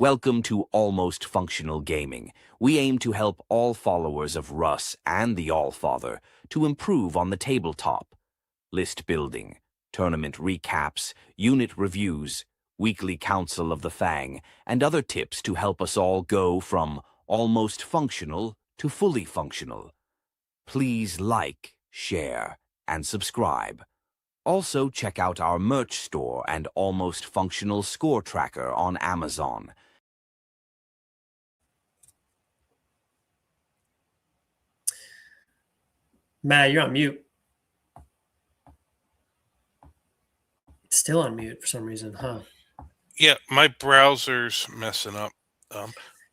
Welcome to Almost Functional Gaming. We aim to help all followers of Russ and the Allfather to improve on the tabletop. List building, tournament recaps, unit reviews, weekly council of the Fang, and other tips to help us all go from almost functional to fully functional. Please like, share, and subscribe. Also, check out our merch store and Almost Functional score tracker on Amazon. Matt, you're on mute. It's still on mute for some reason, huh? Yeah, my browser's messing up.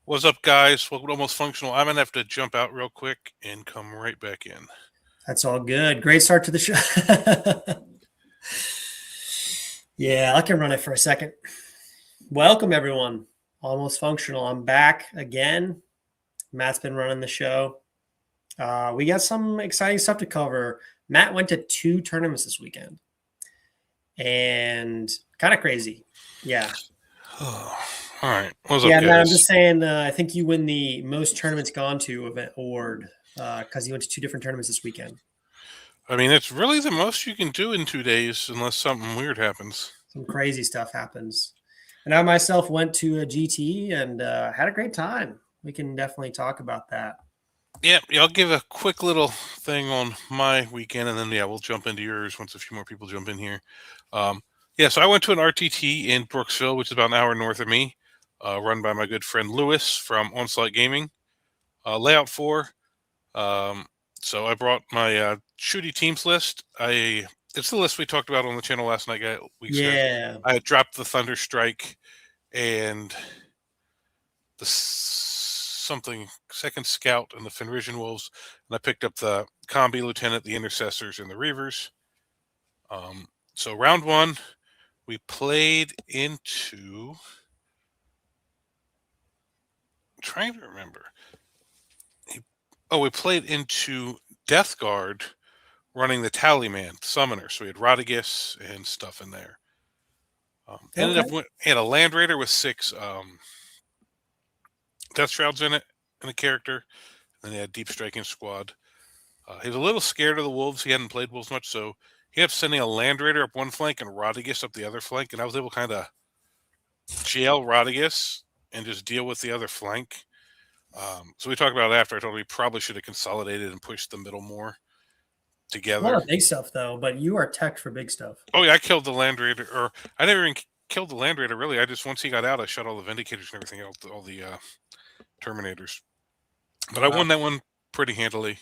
What's up, guys? Welcome to Almost Functional. I'm gonna have to jump out real quick and come right back in. That's all good. Great start to the show. Yeah, I can run it for a second. Welcome, everyone. Almost Functional. I'm back again. Matt's been running the show. We got some exciting stuff to cover. Matt went to 2 tournaments this weekend. And kind of crazy. Yeah. All right. What's up, Yeah, guys? Matt, I'm just saying, I think you win the most tournaments gone to event award because you went to 2 different tournaments this weekend. I mean, it's really the most you can do in 2 days unless something weird happens. Some crazy stuff happens. And I myself went to a GT and had a great time. We can definitely talk about that. Yeah, I'll give a quick little thing on my weekend, and then we'll jump into yours once a few more people jump in here. So I went to an RTT in Brooksville, which is about an hour north of me, run by my good friend Lewis from Onslaught Gaming. Layout 4. So I brought my shooty teams list. It's the list we talked about on the channel last night, weeks ago. Yeah. I had dropped the Thunder Strike and the something second scout and the Fenrisian Wolves, and I picked up the Combi Lieutenant, the Intercessors, and the Reavers. So round 1, we played into. I'm trying to remember. We played into Death Guard, running the Tallyman Summoner. So we had Rodigus and stuff in there. Had a Land Raider with 6 Death Shrouds in it, and a character. And then he had Deep Striking Squad. He was a little scared of the Wolves. He hadn't played Wolves much, so he ended up sending a Land Raider up one flank and Rodigus up the other flank. And I was able to kind of jail Rodigus and just deal with the other flank. So we talked about it after. I told him we probably should have consolidated and pushed the middle more together. A lot of big stuff, though, but you are teched for big stuff. Oh, yeah, I killed the Land Raider. Or I never even killed the Land Raider, really. Once he got out, I shot all the Vindicators and everything else, all the Terminators. But I won that one pretty handily.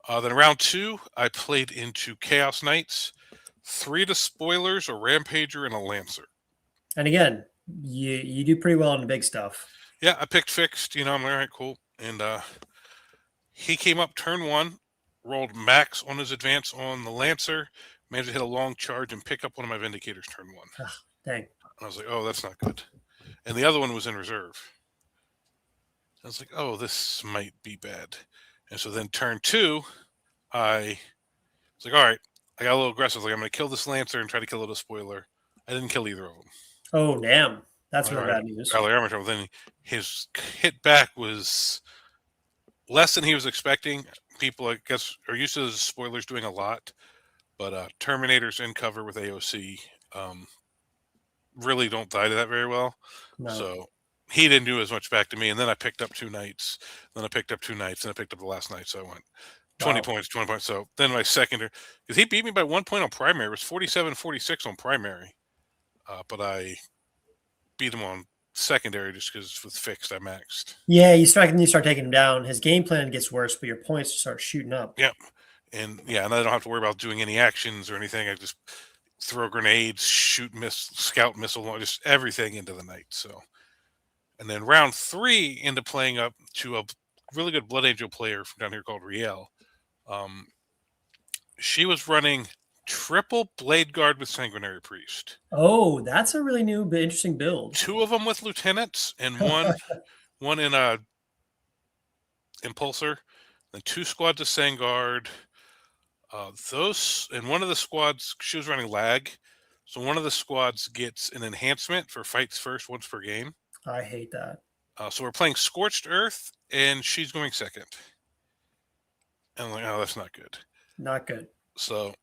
Then round 2, I played into Chaos Knights, 3 Despoilers, a Rampager, and a Lancer. And again, you do pretty well in the big stuff. Yeah, I picked fixed. I'm like, all right, cool. And he came up turn 1, rolled max on his advance on the Lancer, managed to hit a long charge and pick up one of my Vindicators turn 1. Dang. And I was like, oh, that's not good. And the other one was in reserve. I was like, oh, this might be bad. And so then turn 2, I was like, all right, I got a little aggressive. Like, I'm going to kill this Lancer and try to kill a Despoiler. I didn't kill either of them. Oh, damn. That's really bad news. Then his hit back was less than he was expecting. People, I guess, are used to the spoilers doing a lot, but Terminators in cover with AOC really don't die to that very well. No. So he didn't do as much back to me, and then I picked up 2 Knights. Then I picked up 2 Knights, and I picked up the last Knight, so I went 20 points. So then my secondary, because he beat me by 1 point on primary, it was 47-46 on primary, but I beat him on secondary just because with fixed I maxed. Yeah, you start taking him down. His game plan gets worse, but your points start shooting up. Yep. And I don't have to worry about doing any actions or anything. I just throw grenades, shoot scout missile, just everything into the Knight. So, and then round 3 into playing up to a really good Blood Angel player from down here called Riel. She was running triple Blade Guard with Sanguinary Priest. Oh, that's a really new, interesting build. 2 of them with lieutenants and one in a Impulsor. Then 2 squads of Sangard. And one of the squads, she was running lag. So one of the squads gets an enhancement for fights first once per game. I hate that. So we're playing Scorched Earth, and she's going second. And I'm like, oh, that's not good. Not good. So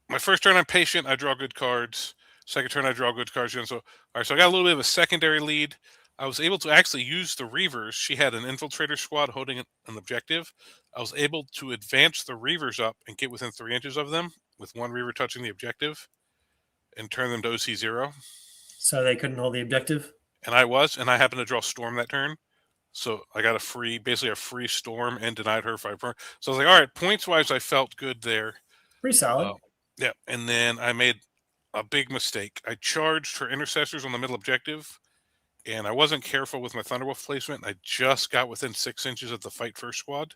my first turn, I'm patient. I draw good cards. Second turn, I draw good cards. And so, all right, so I got a little bit of a secondary lead. I was able to actually use the Reavers. She had an infiltrator squad holding an objective. I was able to advance the Reavers up and get within 3 inches of them with one Reaver touching the objective and turn them to OC0. So they couldn't hold the objective? And I happened to draw Storm that turn. So I got basically a free Storm and denied her 5 per. So I was like, all right, points-wise, I felt good there. Pretty solid. Yeah, and then I made a big mistake. I charged her intercessors on the middle objective, and I wasn't careful with my Thunderwolf placement. I just got within 6 inches of the Fight First squad.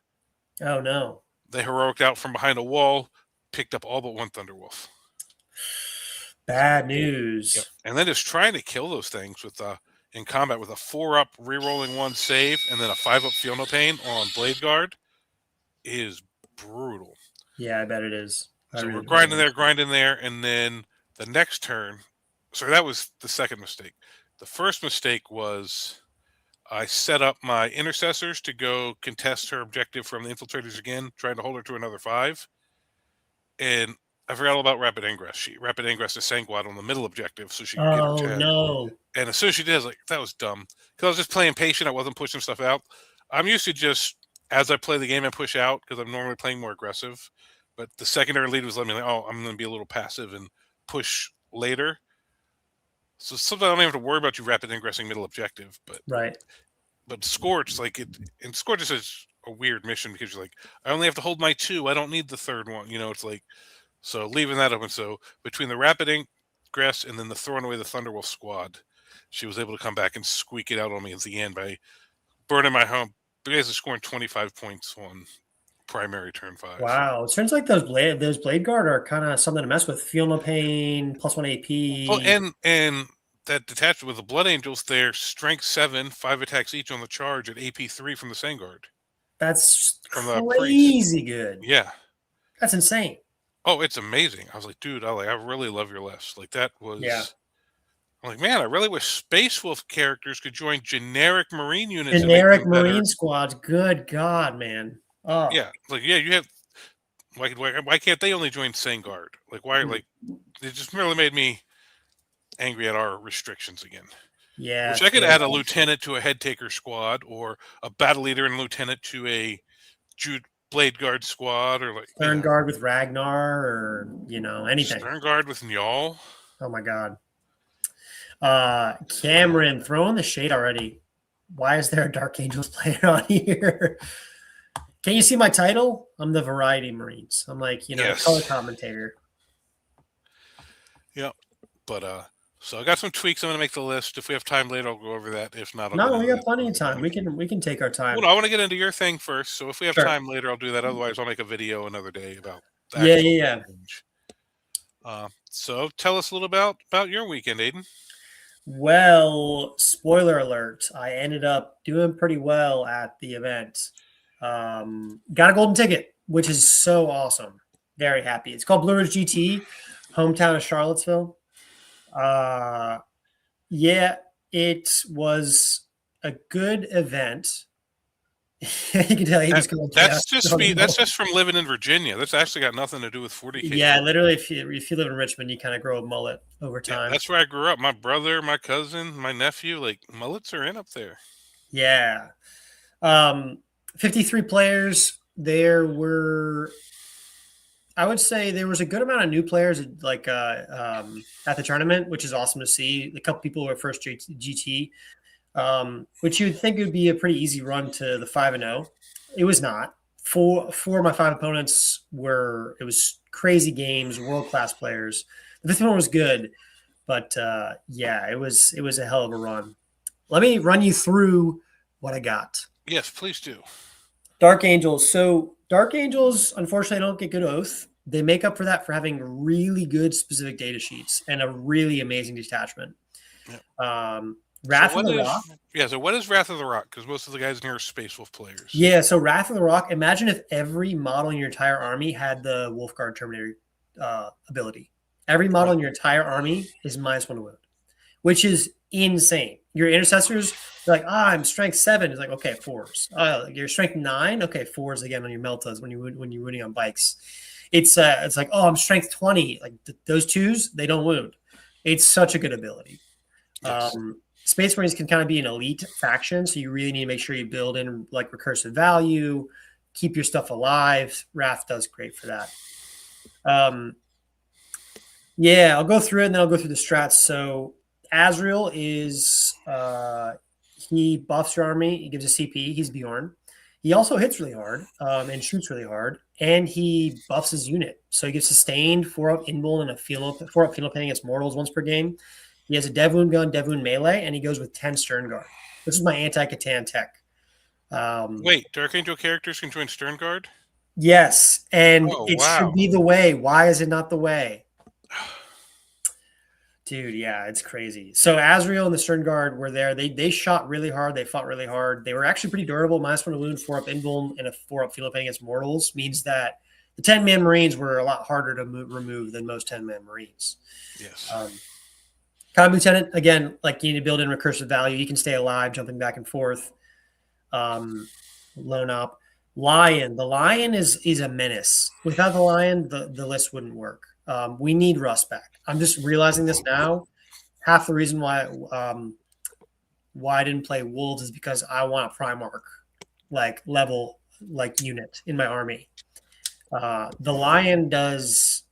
Oh, no. They heroic out from behind a wall, picked up all but one Thunderwolf. Bad news. Yep. And then just trying to kill those things with in combat with a 4-up re-rolling 1 save and then a 5-up Feel No Pain on Blade Guard is brutal. Yeah, I bet it is. So we're grinding there, and then the next turn. So that was the second mistake. The first mistake was I set up my intercessors to go contest her objective from the infiltrators again, trying to hold her to another 5. And I forgot all about Rapid Ingress. She Rapid Ingress to Sanguad on the middle objective so she could get her 10. Oh, no. And as soon as she did, I was like, that was dumb. Because I was just playing patient. I wasn't pushing stuff out. I'm used to just, as I play the game, I push out because I'm normally playing more aggressive. But the secondary lead was letting me like, oh, I'm going to be a little passive and push later. So sometimes I don't even have to worry about you rapid ingressing middle objective. But Scorch, and Scorch is such a weird mission because you're like, I only have to hold my 2. I don't need the third one. It's like, so leaving that open. So between the rapid ingress and then the throwing away the Thunderwolf squad, she was able to come back and squeak it out on me at the end by burning my home, basically scoring 25 points on primary turn 5. Wow. It turns like those Blade Guard are kind of something to mess with. Feel No Pain, +1 AP. Well, and that detachment with the Blood Angels, they're strength 7, 5 attacks each on the charge at AP 3 from the Sangard. That's from crazy good. Yeah. That's insane. Oh, it's amazing. I was like, dude, I really love your list. Like that was I'm like, man, I really wish Space Wolf characters could join generic Marine units. Generic Marine squads. Good God, man. Oh. Yeah. Like, yeah, you have why can't they only join Sangard? Like why like it just really made me angry at our restrictions again. Yeah. Which I could add a lieutenant to a head taker squad or a battle leader and lieutenant to a Blade Guard squad or like Stern Guard with Ragnar or anything. Stern Guard with Njal. Oh my God. Cameron, throwing the shade already. Why is there a Dark Angels player on here? Can you see my title? I'm the Variety Marines. I'm like, color commentator. Yeah. But so I got some tweaks I'm gonna make the list. If we have time later, I'll go over that. If not, we got plenty of time. We can take our time. Well, I want to get into your thing first. So if we have time later, I'll do that. Otherwise, I'll make a video another day about that. So tell us a little about your weekend, Aiden. Well, spoiler alert, I ended up doing pretty well at the event. Got a golden ticket, which is so awesome. Very happy. It's called Blue Ridge GT, hometown of Charlottesville. Yeah, it was a good event. You can tell that's just from living in Virginia. That's actually got nothing to do with 40K. Yeah, literally, if you live in Richmond, you kind of grow a mullet over time. Yeah, that's where I grew up. My brother, my cousin, my nephew, like mullets are in up there. Yeah. 53 players. There were, I would say there was a good amount of new players at the tournament, which is awesome to see. A couple people were first GT. Which you would think would be a pretty easy run to the 5-0. It was not. Four of my 5 opponents it was crazy games, world-class players. The 5th one was good, but it was a hell of a run. Let me run you through what I got. Yes, please do. Dark Angels. So Dark Angels, unfortunately, don't get good oath. They make up for that for having really good specific data sheets and a really amazing detachment. Yep. Wrath of the Rock. Yeah, so what is Wrath of the Rock? Because most of the guys in here are Space Wolf players. Yeah, so Wrath of the Rock, imagine if every model in your entire army had the Wolfguard Terminator ability. Every model in your entire army is -1 wound, which is insane. Your intercessors You're like, I'm strength 7. It's like, okay, 4s. You're strength 9. Okay, 4s again on your Meltas when you're winning on bikes. It's like, oh, I'm strength 20. Like those 2s, they don't wound. It's such a good ability. Yes. Space Marines can kind of be an elite faction, so you really need to make sure you build in like recursive value, keep your stuff alive. Wrath does great for that. Yeah, I'll go through it and then I'll go through the strats. So Azrael is he buffs your army. He gives a CP. He's Bjorn. He also hits really hard and shoots really hard, and he buffs his unit. So he gets sustained 4-up invul and a 4-up field pain against mortals once per game. He has a Dev Wound gun, Dev Wound melee, and he goes with 10 Stern Guard. This is my anti-Catan tech. Wait, Dark Angel characters can join Stern Guard? Yes, and Oh, it wow. should be the way. Why is it not the way? Dude, yeah, it's crazy. So Azrael and the Stern Guard were there. They shot really hard. They fought really hard. They were actually pretty durable. -1 to wound, 4-up invuln, and a 4-up field pain against mortals means that the 10-man Marines were a lot harder to remove than most 10-man Marines. Yes. Common Lieutenant, again, like you need to build in recursive value. You can stay alive, jumping back and forth. Lone Op. Lion. The Lion is a menace. Without the Lion, the list wouldn't work. We need Russ back. I'm just realizing this now. Half the reason why I didn't play Wolves is because I want a Primarch level unit in my army. The Lion does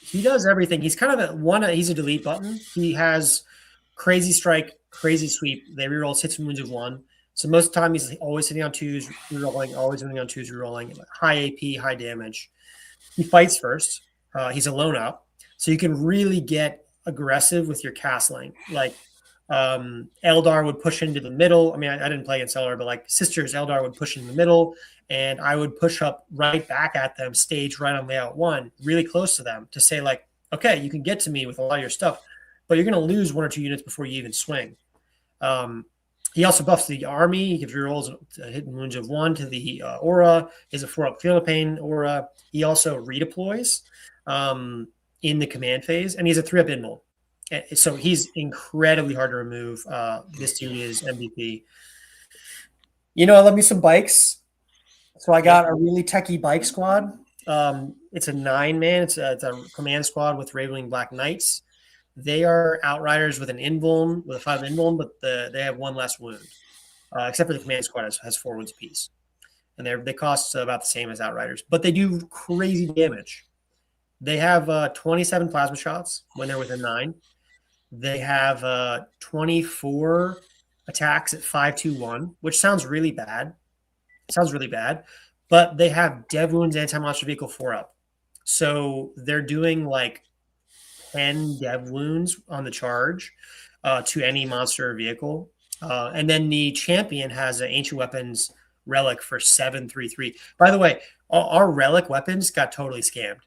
he does everything. He's kind of he's a delete button. He has crazy strike, crazy sweep. They reroll 6 wounds of 1. So most of the time he's always hitting on 2s, rerolling, always hitting on 2s, rerolling, high AP, high damage. He fights first. He's a lone up, so you can really get aggressive with your castling. Like Eldar would push into the middle. I mean, I didn't play against Eldar, but like Sisters, Eldar would push in the middle, and I would push up right back at them, stage right on layout 1, really close to them to say like, okay, you can get to me with a lot of your stuff, but you're going to lose 1 or 2 units before you even swing. He also buffs the army. He gives rerolls hit and wounds of 1 to the aura. He has a 4-up field pain aura. He also redeploys in the command phase, and he's a 3-up invul. So he's incredibly hard to remove. This dude is MVP. I love me some bikes. So I got a really techie bike squad. It's a 9-man. It's a command squad with Ravenwing Black Knights. They are Outriders with an invuln, with a 5 invuln, but they have 1 less wound. Except for the command squad has 4 wounds apiece. And they cost about the same as Outriders. But they do crazy damage. They have 27 plasma shots when they're within 9. They have 24 attacks at 5-2-1, which sounds really bad. But they have Dev Wounds, Anti-Monster Vehicle 4-up. So they're doing like 10 Dev Wounds on the charge to any monster or vehicle. And then the champion has an Ancient Weapons relic for 7-3-3. By the way, our relic weapons got totally scammed.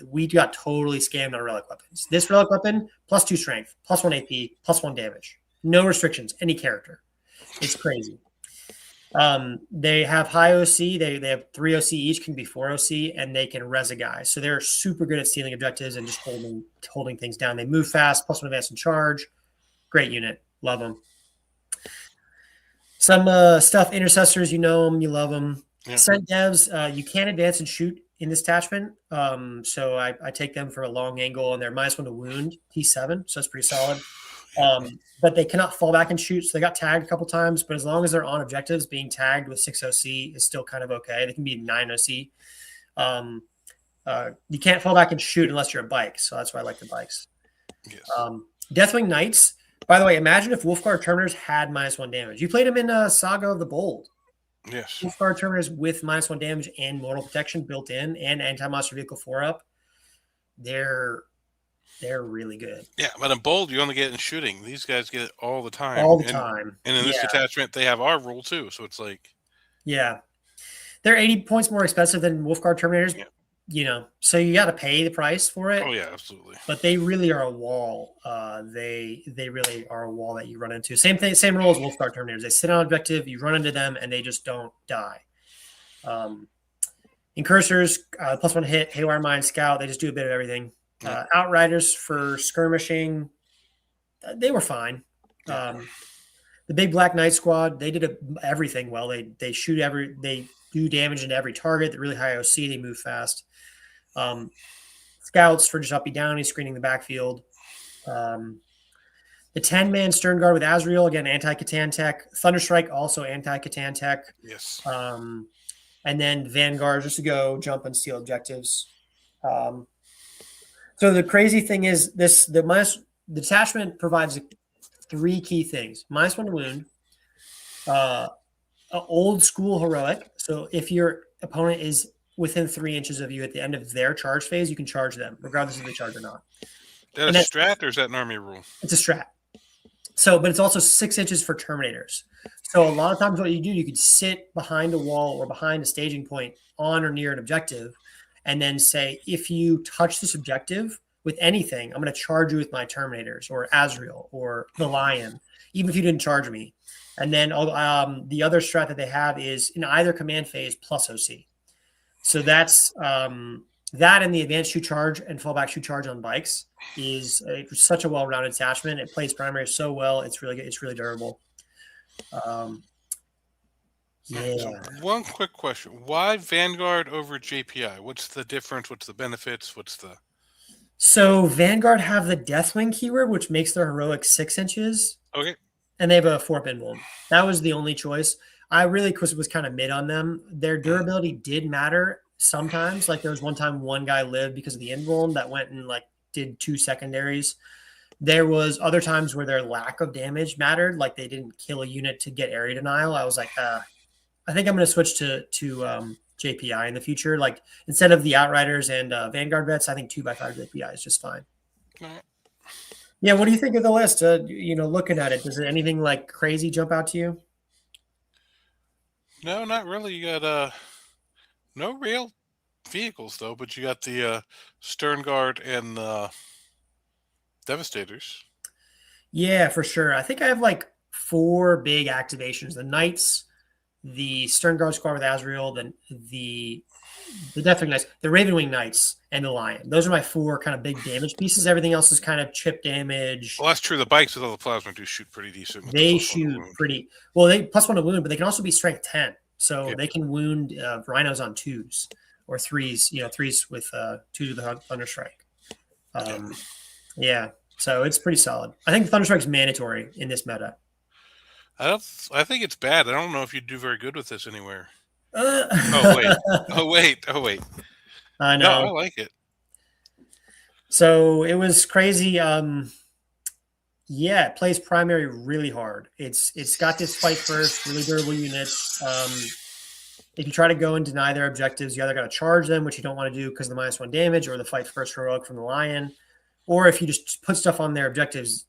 We got totally scammed on relic weapons. This relic weapon, +2 strength, +1 AP, +1 damage. No restrictions, any character. It's crazy. They have high OC. They have 3 OC each, can be 4 OC, and they can res a guy. So they're super good at stealing objectives and just holding things down. They move fast, +1 advance and charge. Great unit. Love them. Some stuff, intercessors, you know them, you love them. Yeah. Scent devs, you can advance and shoot in this attachment. So I take them for a long angle, and they're -1 to wound, T7, so it's pretty solid. But they cannot fall back and shoot, so they got tagged a couple times, but as long as they're on objectives, being tagged with 6 OC is still kind of okay. They can be 9 OC. You can't fall back and shoot unless you're a bike, so that's why I like the bikes. Yes. Deathwing Knights, by the way, imagine if Wolfguard Terminators had -1 damage. You played them in Saga of the Bold. Yes. Wolfguard Terminators with -1 damage and mortal protection built in, and anti-monster vehicle 4-up. They're really good. Yeah, but in Bold, you only get it in shooting. These guys get it all the time. All the time. And in this attachment, they have our rule too. So it's like... Yeah. They're 80 points more expensive than Wolfguard Terminators. Yeah. So you got to pay the price for it. Oh, yeah, absolutely. But they really are a wall. They really are a wall that you run into. Same thing, same rule as Wolfguard Terminators. They sit on objective, you run into them, and they just don't die. Incursors, +1 hit, Haywire Mind, Scout, they just do a bit of everything. Outriders for skirmishing, they were fine. The big Black Knight squad, they did everything well. They shoot they do damage into every target. They're really high OC. They move fast. Scouts for just uppy downy, screening the backfield. The 10-man Stern Guard with Azrael, again, anti-Catan tech. Thunderstrike, also anti-Catan tech. Yes. And then Vanguard just to go jump and steal objectives. So the crazy thing is the detachment provides 3 key things. -1 to wound, old school heroic. So if your opponent is within 3 inches of you at the end of their charge phase, you can charge them, regardless if they charge or not. Is that a strat or is that an army rule? It's a strat. So, but it's also 6 inches for Terminators. So a lot of times what you do, you could sit behind a wall or behind a staging point on or near an objective and then say, if you touch this objective with anything, I'm going to charge you with my Terminators or Azrael or the Lion, even if you didn't charge me. And then the other strat that they have is in either command phase plus OC. So that's that and the advanced shoot charge and fallback shoot charge on bikes is such a well-rounded attachment. It plays primary so well. It's really good. It's really durable. Yeah. So one quick question. Why Vanguard over JPI? What's the difference? What's the benefits? So Vanguard have the Deathwing keyword, which makes their heroic 6 inches. Okay. And they have a 4-pin wound. That was the only choice. I really was kind of mid on them. Their durability did matter sometimes. Like there was one time one guy lived because of the end wound that went and like did 2 secondaries. There was other times where their lack of damage mattered. Like they didn't kill a unit to get area denial. I was like, I think I'm going to switch to JPI in the future. Like instead of the Outriders and Vanguard vets, I think 2x5 JPI is just fine. Yeah, what do you think of the list? Looking at it, does anything like crazy jump out to you? No, not really. You got no real vehicles though, but you got the Stern Guard and the Devastators. Yeah, for sure. I think I have like 4 big activations: the Knights, the Stern Guard squad with Azrael, then the Deathwing Knights, the Ravenwing Knights, and the Lion. Those are my 4 kind of big damage pieces. Everything else is kind of chip damage. Well, that's true. The bikes with all the plasma do shoot pretty decent. They shoot pretty well. They +1 to wound, but they can also be strength 10, so they can wound rhinos on 2s or 3s. 3s with 2 to the Thunderstrike. Yeah, so it's pretty solid. I think Thunderstrike's mandatory in this meta. I think it's bad. I don't know if you'd do very good with this anywhere. Oh wait. I know. No, I like it. So it was crazy. Yeah, it plays primary really hard. It's got this fight first, really durable units. If you try to go and deny their objectives, you either got to charge them, which you don't want to do because of the -1 damage, or the fight first heroic from the Lion. Or if you just put stuff on their objectives,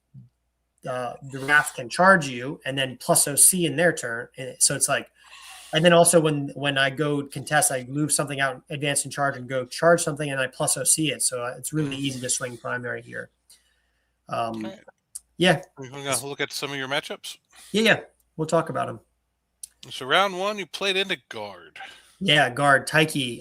the Wrath can charge you and then plus OC in their turn. So it's like, and then also when I go contest, I move something out, advance and charge, and go charge something, and I plus OC it. So it's really easy to swing primary here. Yeah. We're going to look at some of your matchups. Yeah. We'll talk about them. So round 1, you played into Guard. Yeah, Guard, Taiki.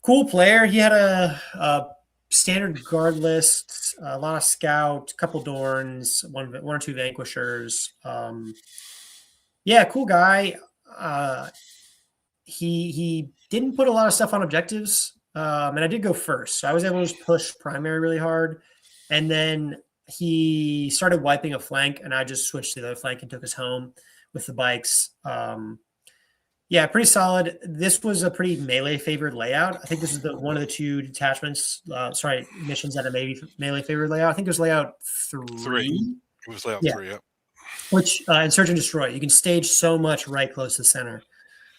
Cool player. He had a standard guard list, a lot of scout, a couple Dorns, one or 2 vanquishers. Yeah, cool guy. He didn't put a lot of stuff on objectives, and I did go first, so I was able to just push primary really hard. And then he started wiping a flank, and I just switched to the other flank and took us home with the bikes. Yeah, pretty solid. This was a pretty melee favored layout. I think this is one of the 2 detachments, missions that are maybe melee favored layout. I think it was layout 3. It was layout 3, yeah. Which in Search and Destroy, you can stage so much right close to the center.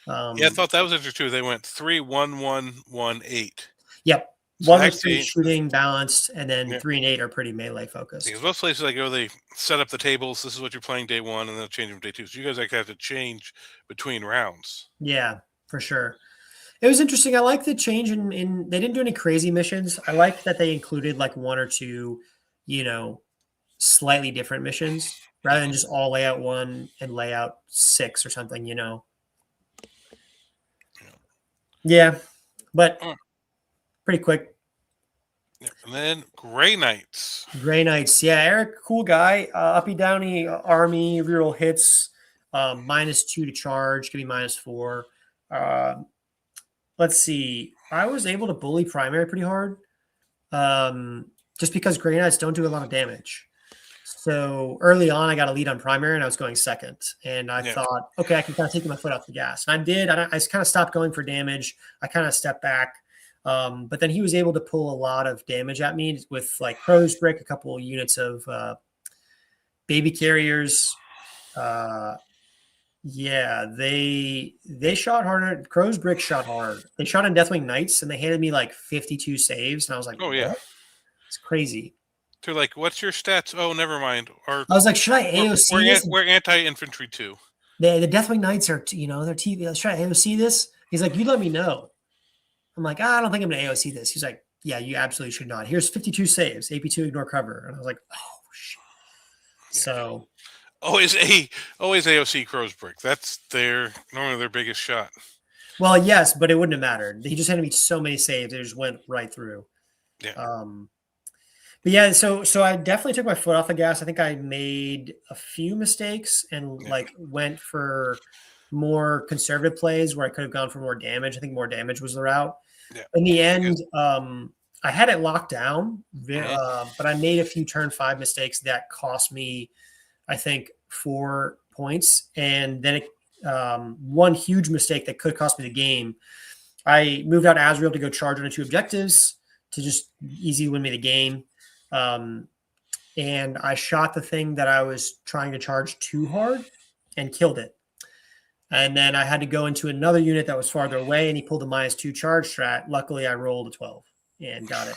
Yeah, I thought that was interesting too. They went 3, 1, 1, 1, 8. Yep. So 1 was pretty shooting balanced, and then 3 and 8 are pretty melee focused. Because most places I go, they set up the tables. This is what you're playing day 1, and then they'll change them day 2. So you guys actually have to change between rounds. Yeah, for sure. It was interesting. I like the change in they didn't do any crazy missions. I like that they included like 1 or 2, slightly different missions rather than just all layout 1 and layout 6 or something, Yeah, but pretty quick. Yep. And then Grey Knights. Grey Knights. Yeah, Eric, cool guy. Uppy Downy army, reroll hits, -2 to charge, give me -4. Let's see. I was able to bully primary pretty hard. Just because Grey Knights don't do a lot of damage. So early on, I got a lead on primary and I was going second. And I thought, okay, I can kind of take my foot off the gas. And I did. I kind of stopped going for damage. I kind of stepped back. But then he was able to pull a lot of damage at me with like Crow's Brick, a couple of units of baby carriers. Yeah, they shot harder. Crow's Brick shot hard. They shot in Deathwing Knights and they handed me like 52 saves. And I was like, oh, yeah. what? It's crazy. They're like, what's your stats? Oh, never mind. Or I was like, should I AOC this? We're anti-infantry too. The Deathwing Knights are, they're TV. Should I AOC this? He's like, you let me know. I'm like, I don't think I'm going to AOC this. He's like, yeah, you absolutely should not. Here's 52 saves, AP2, ignore cover. And I was like, oh, shit. Yeah. So. Always AOC Crow's Brick. That's normally their biggest shot. Well, yes, but it wouldn't have mattered. He just handed me so many saves. It just went right through. Yeah. But yeah, so I definitely took my foot off the gas. I think I made a few mistakes and went for more conservative plays where I could have gone for more damage. I think more damage was the route. Yeah. In the end, I had it locked down, but I made a few turn 5 mistakes that cost me, I think, 4 points. And then one huge mistake that could cost me the game. I moved out Azrael to go charge on the 2 objectives to just easy win me the game. And I shot the thing that I was trying to charge too hard and killed it. And then I had to go into another unit that was farther away, and he pulled a -2 charge strat. Luckily, I rolled a 12 and got it.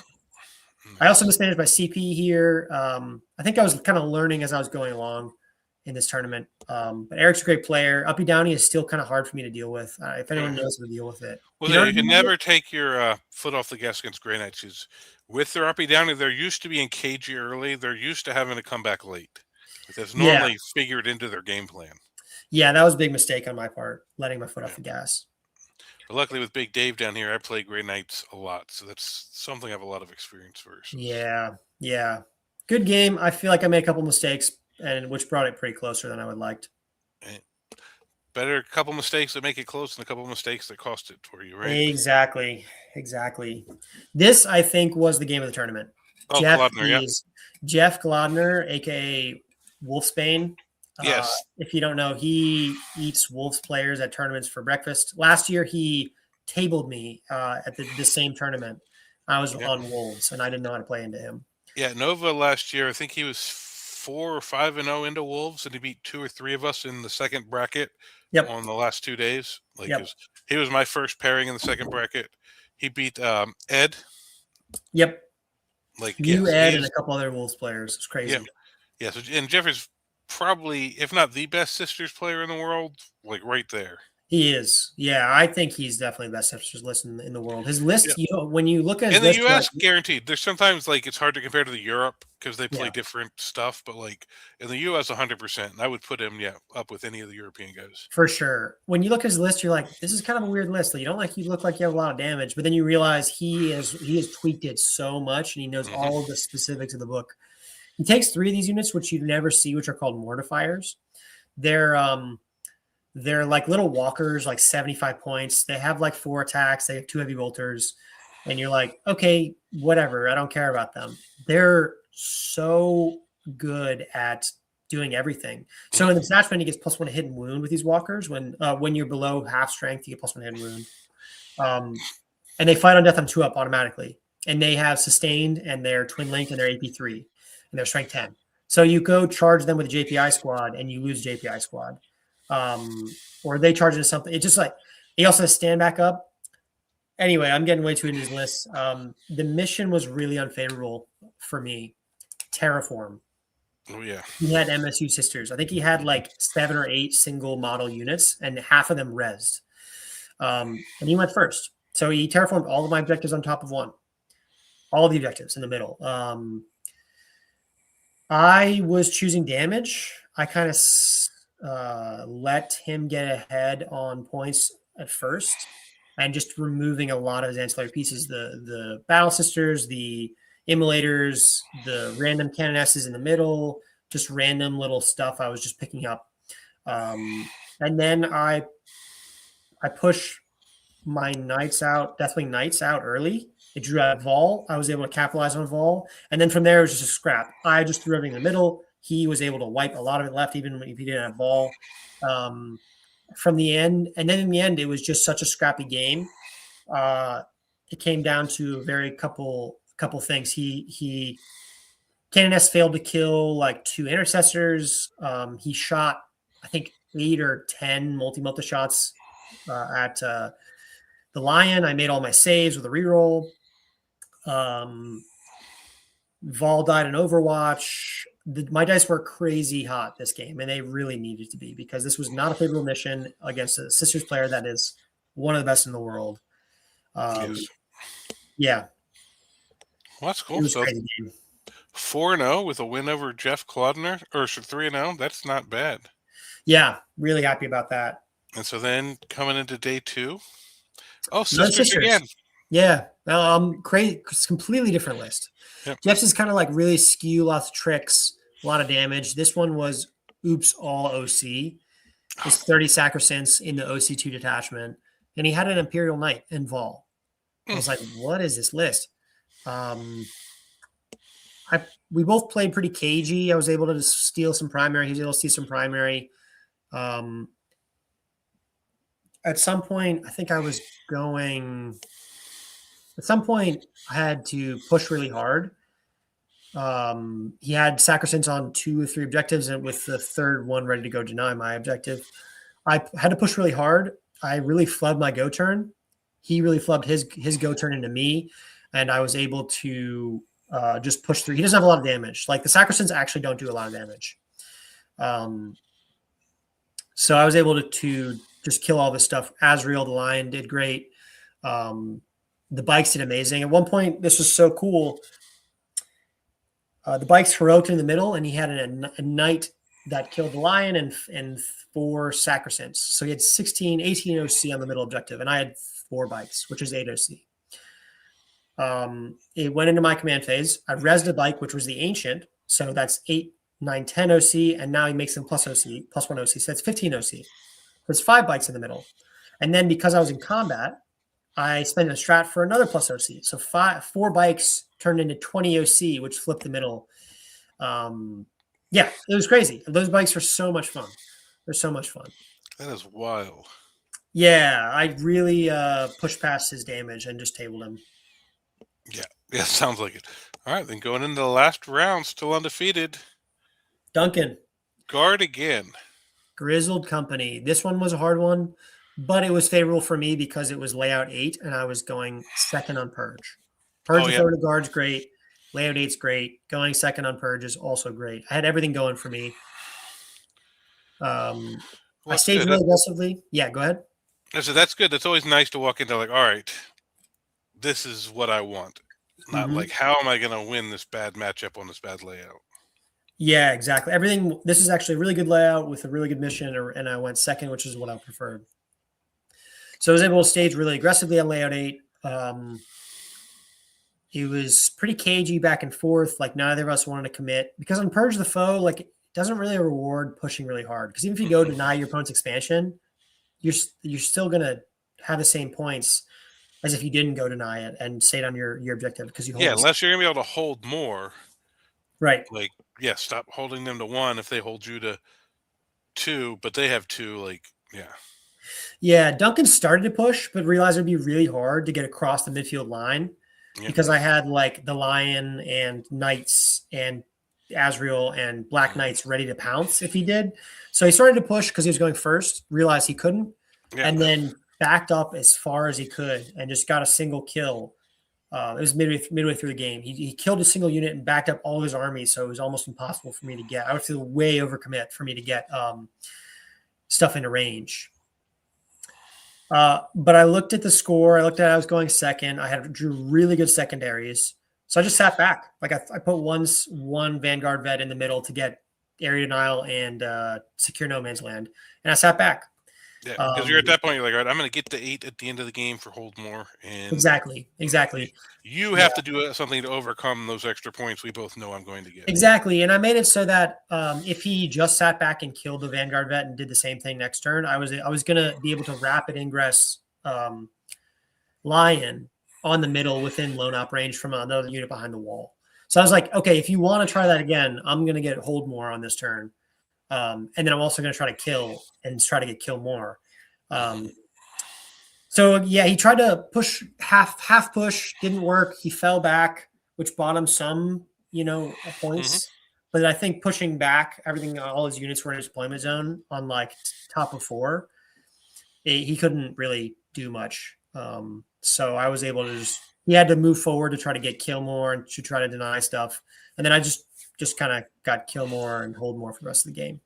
I also mismanaged my CP here. I think I was kind of learning as I was going along in this tournament. But Eric's a great player. Uppy Downy is still kind of hard for me to deal with. If anyone knows how to deal with it. Well, you can never take your foot off the gas against Grey Knights. With their Uppy Downy, they're used to being cagey early. They're used to having to come back late. That's normally figured into their game plan. Yeah, that was a big mistake on my part, letting my foot off the gas. But luckily, with Big Dave down here, I play Grey Knights a lot, so that's something I have a lot of experience versus. Yeah. Good game. I feel like I made a couple mistakes, and which brought it pretty closer than I would liked. Better a couple mistakes that make it close than a couple mistakes that cost it for you, right? Exactly. This, I think, was the game of the tournament. Oh, Jeff Glodner, aka Wolfsbane. Yes. If you don't know, he eats Wolves players at tournaments for breakfast. Last year, he tabled me at the same tournament. I was on Wolves, and I didn't know how to play into him. Yeah, Nova last year, I think he was 4 or 5-0 into Wolves, and he beat 2 or 3 of us in the second bracket on the last 2 days. He was my first pairing in the second bracket. He beat Ed. Yep. Ed, and a couple other Wolves players. It's crazy. Yeah. So, and Jeffrey's probably, if not the best Sisters player in the world, right there. He is. Yeah, I think he's definitely the best Sisters list in the world. His list, when you look at his list, in the US, guaranteed. There's sometimes it's hard to compare to the Europe because they play different stuff, but in the US, 100%. I would put him up with any of the European guys for sure. When you look at his list, you're like, this is kind of a weird list. You look like you have a lot of damage, but then you realize he has tweaked it so much, and he knows all of the specifics of the book. He takes 3 of these units, which you never see, which are called mortifiers. They're like little walkers, 75 points. They have 4 attacks. They have 2 heavy bolters. And you're like, okay, whatever. I don't care about them. They're so good at doing everything. So in the detachment, he gets +1 hit and wound with these walkers. When you're below half strength, you get +1 hit and wound. And they fight on death on 2 up automatically. And they have sustained, and they're twin linked, and they're AP3, and they're strength 10. So you go charge them with a JPI squad, and you lose JPI squad. Or they charge into something. It's just he also has stand back up. Anyway, I'm getting way too into his list. The mission was really unfavorable for me. Terraform. Oh yeah. He had MSU Sisters. I think he had 7 or 8 single model units, and half of them rezzed. And he went first. So he terraformed all of my objectives on top of 1. All the objectives in the middle. I was choosing damage. I kind of let him get ahead on points at first, and just removing a lot of his ancillary pieces, the Battle Sisters, the immolators, the random canonesses in the middle, just random little stuff I was just picking up. And then I push my knights out, definitely knights out early. It drew out Vol. I was able to capitalize on Vol. And then from there, it was just a scrap. I just threw everything in the middle. He was able to wipe a lot of it left, even if he didn't have Vol. From the end, and then in the end, it was just such a scrappy game. It came down to a very couple things. He Canoness failed to kill like 2 intercessors. He shot, I think, 8 or 10 multi shots at the Lion. I made all my saves with a reroll. Vol died in Overwatch. My dice were crazy hot this game, and they really needed to be, because this was not a favorable mission against a Sisters player that is one of the best in the world. Yes. Yeah. Well, that's cool. It was So crazy game. 4-0 with a win over Jeff Claudner, or 3-0. That's not bad. Yeah, really happy about that. And so then coming into day 2, oh, No Sisters again. Yeah, crazy, completely different list. Yep. Jeff's is kind of like really skew, lots of tricks, a lot of damage. This one was oops all OC. It's 30 Sacrosants in the OC2 detachment, and he had an Imperial Knight and Vol. I was like, what is this list? We both played pretty cagey. I was able to steal some primary. He was able to steal some primary. At some point, I think I was going. At some point, I had to push really hard. He had Sacrosants on 2 or 3 objectives, and with the third one ready to go deny my objective. I had to push really hard. I really flubbed my go turn. He really flubbed his go turn into me, and I was able to just push through. He doesn't have a lot of damage. Like the Sacrosants actually don't do a lot of damage. So I was able to just kill all this stuff. Asriel, the Lion, did great. The bikes did amazing. At one point, this was so cool. The bikes heroic in the middle, and he had a knight that killed the Lion and 4 Sacrosants. So he had 18 OC on the middle objective, and I had 4 bikes, which is 8 OC. It went into my command phase. I rezzed a bike, which was the Ancient. So that's 8, 9, 10 OC, and now he makes them plus OC, plus 1 OC. So that's 15 OC. There's 5 bikes in the middle. And then because I was in combat, I spent a strat for another plus OC. So 4 bikes turned into 20 OC, which flipped the middle. Yeah, it was crazy. Those bikes are so much fun. They're so much fun. That is wild. Yeah, I really pushed past his damage and just tabled him. Yeah, sounds like it. All right, then going into the last round, still undefeated. Duncan. Guard again. Grizzled Company. This one was a hard one, but it was favorable for me because it was layout 8, and I was going second on Purge. Purge with the guard's great. Layout 8's great. Going second on Purge is also great. I had everything going for me. I staged really aggressively. Yeah, go ahead. So that's good. That's always nice to walk into like, all right, this is what I want. Not like, how am I going to win this bad matchup on this bad layout? Yeah, exactly. Everything. This is actually a really good layout with a really good mission, and I went second, which is what I preferred. So I was able to stage really aggressively on layout 8. It was pretty cagey back and forth. Like neither of us wanted to commit because on Purge the Foe, like it doesn't really reward pushing really hard. Because even if you go deny your opponent's expansion, you're still gonna have the same points as if you didn't go deny it and stayed on your objective because you hold unless you're gonna be able to hold more. Right. Like, stop holding them to 1 if they hold you to 2, but they have 2, like, Yeah, Duncan started to push, but realized it'd be really hard to get across the midfield line because I had like the Lion and Knights and Asriel and Black Knights ready to pounce if he did. So he started to push because he was going first, realized he couldn't, and then backed up as far as he could and just got a single kill. It was midway through the game. He killed a single unit and backed up all his armies, so it was almost impossible for me to get. I would feel way overcommit for me to get stuff into range. But I looked at the score. I looked at I was going second. I drew really good secondaries. So I just sat back. Like I put one Vanguard vet in the middle to get area denial and secure no man's land. And I sat back. Yeah, because you're at that point, you're like, all right, I'm going to get the 8 at the end of the game for hold more, and Exactly. you Yeah. have to do something to overcome those extra points we both know I'm going to get. Exactly. And I made it so that if he just sat back and killed the Vanguard vet and did the same thing next turn, I was going to be able to rapid ingress Lion on the middle within loan up range from another unit behind the wall. So I was like, okay, if you want to try that again, I'm going to get hold more on this turn. And then I'm also going to try to kill and try to get kill more. So yeah, he tried to push half push, didn't work. He fell back, which bought him some, points. But I think pushing back everything, all his units were in his deployment zone on like top of 4. He couldn't really do much. So I was able to he had to move forward to try to get kill more and to try to deny stuff. And then I just kind of got kill more and hold more for the rest of the game.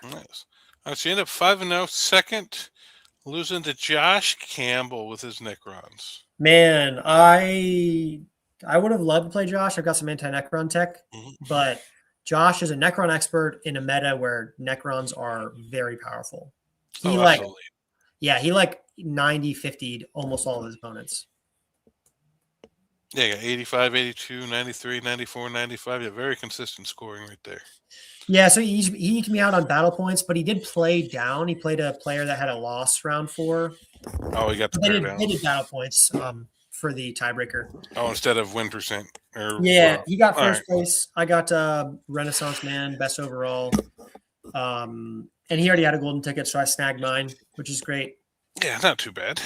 Nice. All right, so you end up 5-0, second, losing to Josh Campbell with his Necrons. Man, I would have loved to play Josh. I've got some anti-Necron tech, but Josh is a Necron expert in a meta where Necrons are very powerful. He he 90-50'd almost all of his opponents. Yeah, you got 85, 82, 93, 94, 95. Yeah, very consistent scoring right there. Yeah, so he eked me out on battle points, but he did play down. He played a player that had a loss round 4. Oh, he got the they down. They did battle points for the tiebreaker. Oh, instead of win percent. He got first place. I got Renaissance Man, best overall. And he already had a golden ticket, so I snagged mine, which is great. Yeah, not too bad.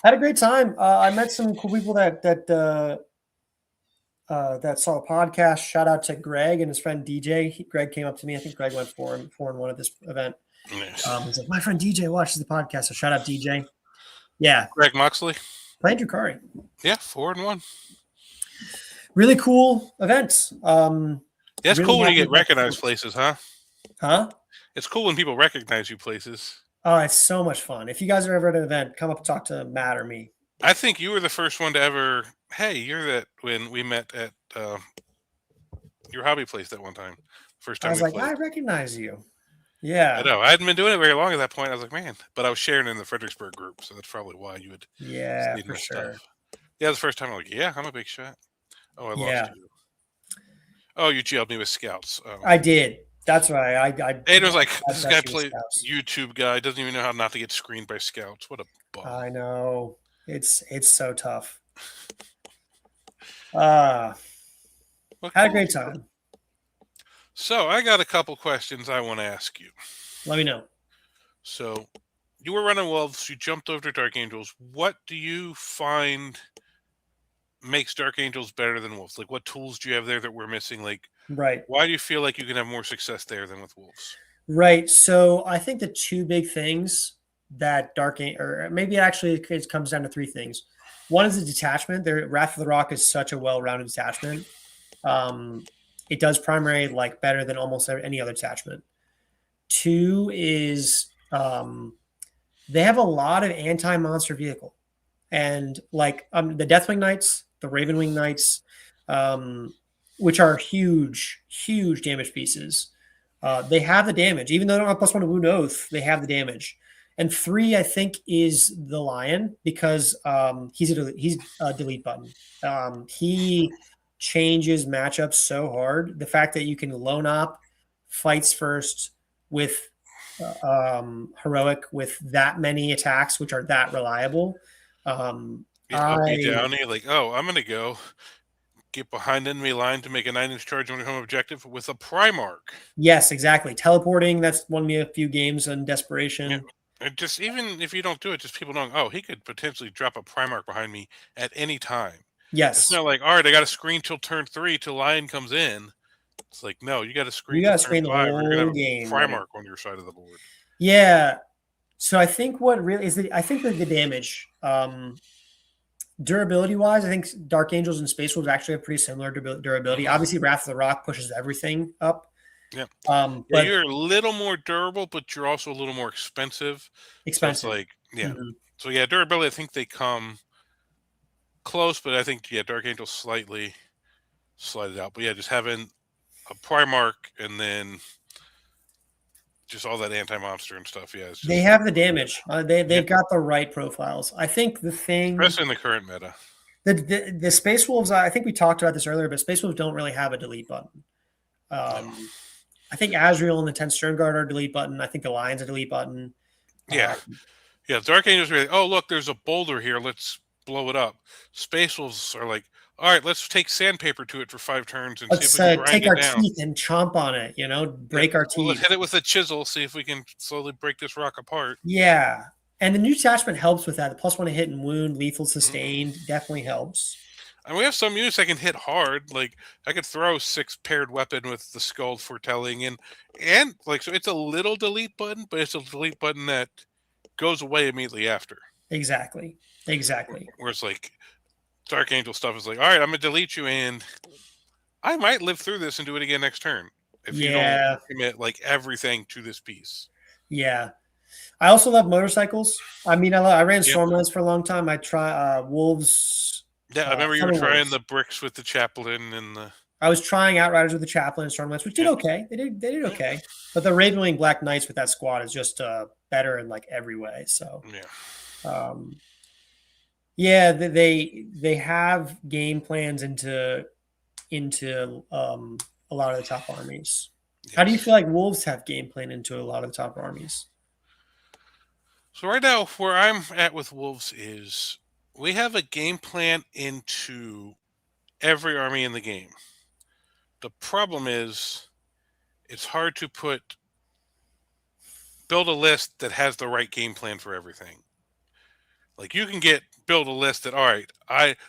Had a great time. I met some cool people that saw a podcast. Shout out to Greg and his friend DJ. Greg came up to me. I think Greg went 4-1 at this event. Nice. He's like, my friend DJ watches the podcast. So shout out DJ. Yeah. Greg Moxley. Playing Drukari. Yeah, 4-1. Really cool events. It's really cool when you get recognized places, huh? Huh? It's cool when people recognize you places. Oh, it's so much fun. If you guys are ever at an event, come up and talk to Matt or me. I think you were the first one to ever, hey, you're that when we met at your hobby place that one time. First time I was like, I recognize you. Yeah. I know. I hadn't been doing it very long at that point. I was like, man, but I was sharing in the Fredericksburg group, so that's probably why you would seen my stuff. Yeah, the first time I'm like, yeah, I'm a big shot. Oh, I lost you. Oh, you jailed me with scouts. I did. That's right. Aiden was like, this guy plays YouTube guy, doesn't even know how not to get screened by scouts. What a bum. I know. It's so tough. Had a great time. So I got a couple questions I want to ask you. Let me know. So you were running Wolves, you jumped over to Dark Angels. What do you find makes Dark Angels better than Wolves? Like, what tools do you have there that we're missing? Like, right. Why do you feel like you can have more success there than with Wolves? Right. So I think the two big things that or maybe actually it comes down to 3 things. One is the detachment. Wrath of the Rock is such a well-rounded detachment. It does primary like better than almost any other detachment. 2 is they have a lot of anti-monster vehicle, and like the Deathwing Knights, the Ravenwing Knights, which are huge damage pieces. They have the damage, even though they don't have +1 to Wound Oath. They have the damage. And 3, I think, is the Lion, because he's a delete button. He changes matchups so hard. The fact that you can lone op fights first with heroic with that many attacks, which are that reliable. Downy, like, oh, I'm gonna go get behind enemy line to make a 9-inch charge on your home objective with a Primarch. Yes, exactly. Teleporting, that's won me a few games on desperation. Yeah. And just even if you don't do it, just people knowing, oh, he could potentially drop a Primarch behind me at any time. Yes. It's not like, all right, I got to screen till turn 3 till Lion comes in. It's like, no, you got to screen till turn 5. You're going to have a Primarch on your side of the board. Yeah. So I think what really is I think that the damage, durability wise, I think Dark Angels and Space Wolves actually have pretty similar durability. Obviously, Wrath of the Rock pushes everything up. Yeah. But you're a little more durable, but you're also a little more expensive. So it's like, yeah. Mm-hmm. So yeah, durability, I think they come close, but I think Dark Angels slightly slide it out. But yeah, just having a Primarch and then just all that anti-monster and stuff. Yeah, it's just, They have the damage. They've Yep. got the right profiles. I think the thing, especially in the current meta. the Space Wolves, I think we talked about this earlier, but Space Wolves don't really have a delete button. I think Azrael and the 10 Stern Guard are a delete button. I think the Lion's a delete button. Yeah. Yeah, Dark Angels are like, oh, look, there's a boulder here. Let's blow it up. Space Wolves are like, all right, let's take sandpaper to it for 5 turns and see Let's if we can grind take it our down. teeth and chomp on it, break our Well, let's teeth. hit it with a chisel, see if we can slowly break this rock apart. Yeah. And the new detachment helps with that. The +1 hit and wound, lethal sustained definitely helps. And we have some units that can hit hard. Like I could throw 6 paired weapon with the skull foretelling, and like so it's a little delete button, but it's a delete button that goes away immediately after. Exactly. Whereas like Dark Angel stuff is like, all right, I'm gonna delete you, and I might live through this and do it again next turn if you don't commit like everything to this piece. Yeah. I also love motorcycles. I mean, I ran Stormlands for a long time. I try Wolves. Yeah, I remember you were trying the bricks with the chaplain and the. I was trying Outriders with the chaplain and Stormlands, which did okay. They did okay. But the Ravenwing Black Knights with that squad is just better in like every way. So they have game plans into a lot of the top armies. Yes. How do you feel like Wolves have game plan into a lot of the top armies? So right now, where I'm at with Wolves is we have a game plan into every army in the game. The problem is it's hard to build a list that has the right game plan for everything. Like you can build a list that, all right,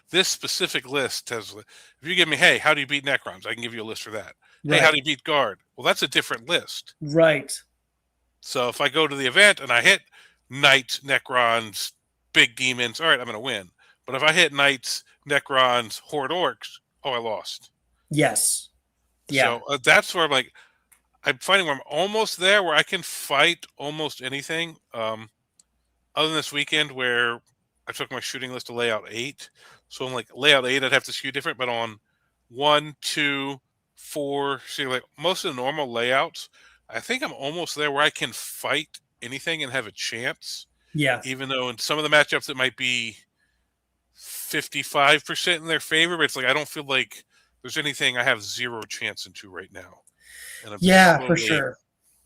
this specific list has, if you give me, hey, how do you beat Necrons? I can give you a list for that. Right. Hey, how do you beat Guard? Well, that's a different list. Right. So if I go to the event and I hit Knights, Necrons, big demons, all right, I'm going to win. But if I hit Knights, Necrons, Horde Orcs, I lost. Yes. Yeah. So that's where I'm finding where I'm almost there, where I can fight almost anything. Other than this weekend where I took my shooting list to layout 8. So I'm like, layout 8, I'd have to skew different, but on 1, 2, 4, see, like most of the normal layouts, I think I'm almost there where I can fight anything and have a chance. Yeah. Even though in some of the matchups it might be 55% in their favor, but it's like I don't feel like there's anything I have 0 chance into right now. And I'm for sure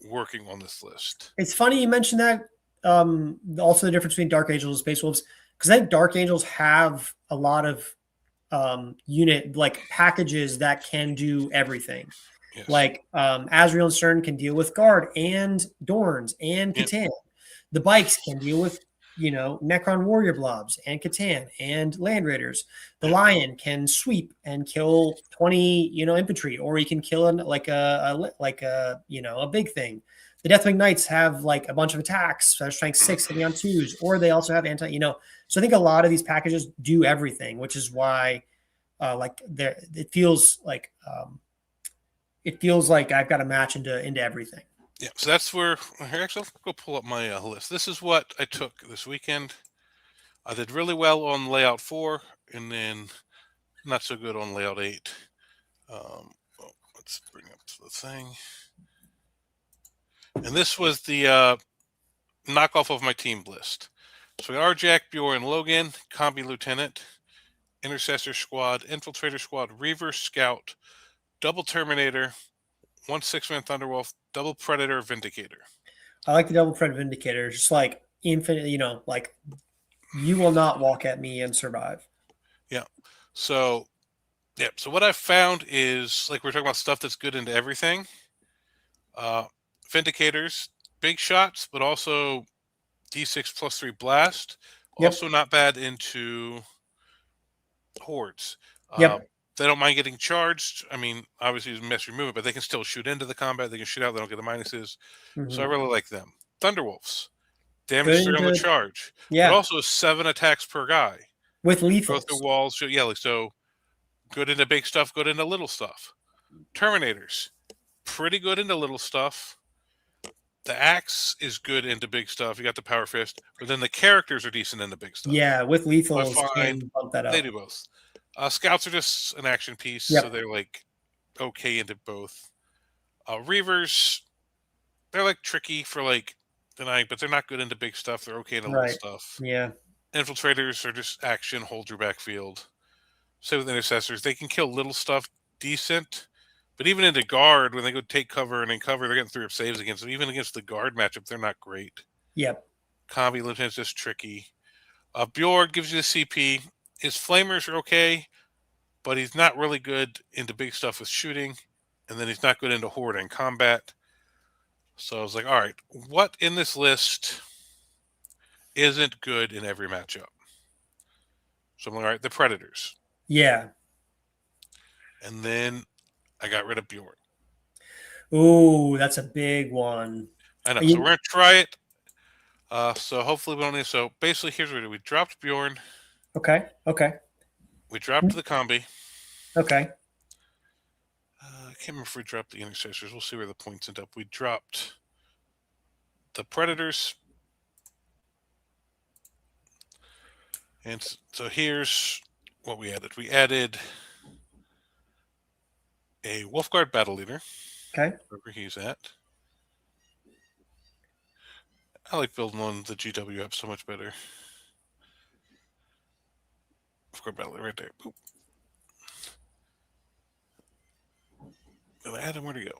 working on this list. It's funny you mentioned that. Also the difference between Dark Angels and Space Wolves, because I think Dark Angels have a lot of unit like packages that can do everything. Yes. Like Azrael and Stern can deal with Guard and Dorns and Catan. Yep. The bikes can deal with Necron Warrior Blobs and Catan and Land Raiders. The Lion can sweep and kill 20 infantry, or he can kill a big thing. The Deathwing Knights have like a bunch of attacks, strength 6 hitting on 2s, or they also have So I think a lot of these packages do everything, which is why, it feels like I've got a match into everything. Yeah, so that's where. Actually, I'll go pull up my list. This is what I took this weekend. I did really well on layout 4, and then not so good on layout 8. Let's bring up the thing. And this was the knockoff of my team list. So we got Jack, Bjorn, Logan, Combi Lieutenant, Intercessor Squad, Infiltrator Squad, Reaver, Scout, Double Terminator, 1 6-man Thunderwolf, Double Predator, Vindicator. I like the Double Predator Vindicator. Just like infinite, like you will not walk at me and survive. Yeah. So what I've found is, like we're talking about stuff that's good into everything. Vindicators, big shots, but also D6 +3 blast. Yep. Also not bad into hordes. Yep. They don't mind getting charged. I mean, obviously it's mess your movement, but they can still shoot into the combat. They can shoot out. They don't get the minuses. Mm-hmm. So I really like them. Thunderwolves, damage 3 on the charge. Yeah. But also 7 attacks per guy. With lethals. Go through walls. So good into big stuff, good into little stuff. Terminators, pretty good into little stuff. The axe is good into big stuff. You got the power fist, but then the characters are decent into big stuff. Yeah, with lethals, can bump that up. They do both. Scouts are just an action piece, so they're like okay into both. Reavers, they're like tricky for like denying, but they're not good into big stuff. They're okay into little Right. stuff. Yeah. Infiltrators are just action, hold your backfield. Same with intercessors. They can kill little stuff decent, but even into guard, when they go take cover and in cover, they're getting 3 up saves against them. Even against the guard matchup, they're not great. Yep. Combi Lieutenant's just tricky. Bjorn gives you the CP. His flamers are okay, but he's not really good into big stuff with shooting, and then he's not good into horde and combat. So I was like, all right, what in this list isn't good in every matchup? So I'm like, all right, the Predators. Yeah. And then I got rid of Bjorn. Ooh, that's a big one. I know. You- So we're going to try it. So hopefully we don't need. So basically, here's what we do. We dropped Bjorn. Okay. Okay. We dropped the combi. Okay. I can't remember if we dropped the intercessors. We'll see where the points end up. We dropped the Predators. And so here's what we added. We added a Wolfguard Battle Leader. Okay. Wherever he's at. I like building on the GW app so much better. Wolfguard Battle Leader right there. Boop. Did I add him? Where'd he go?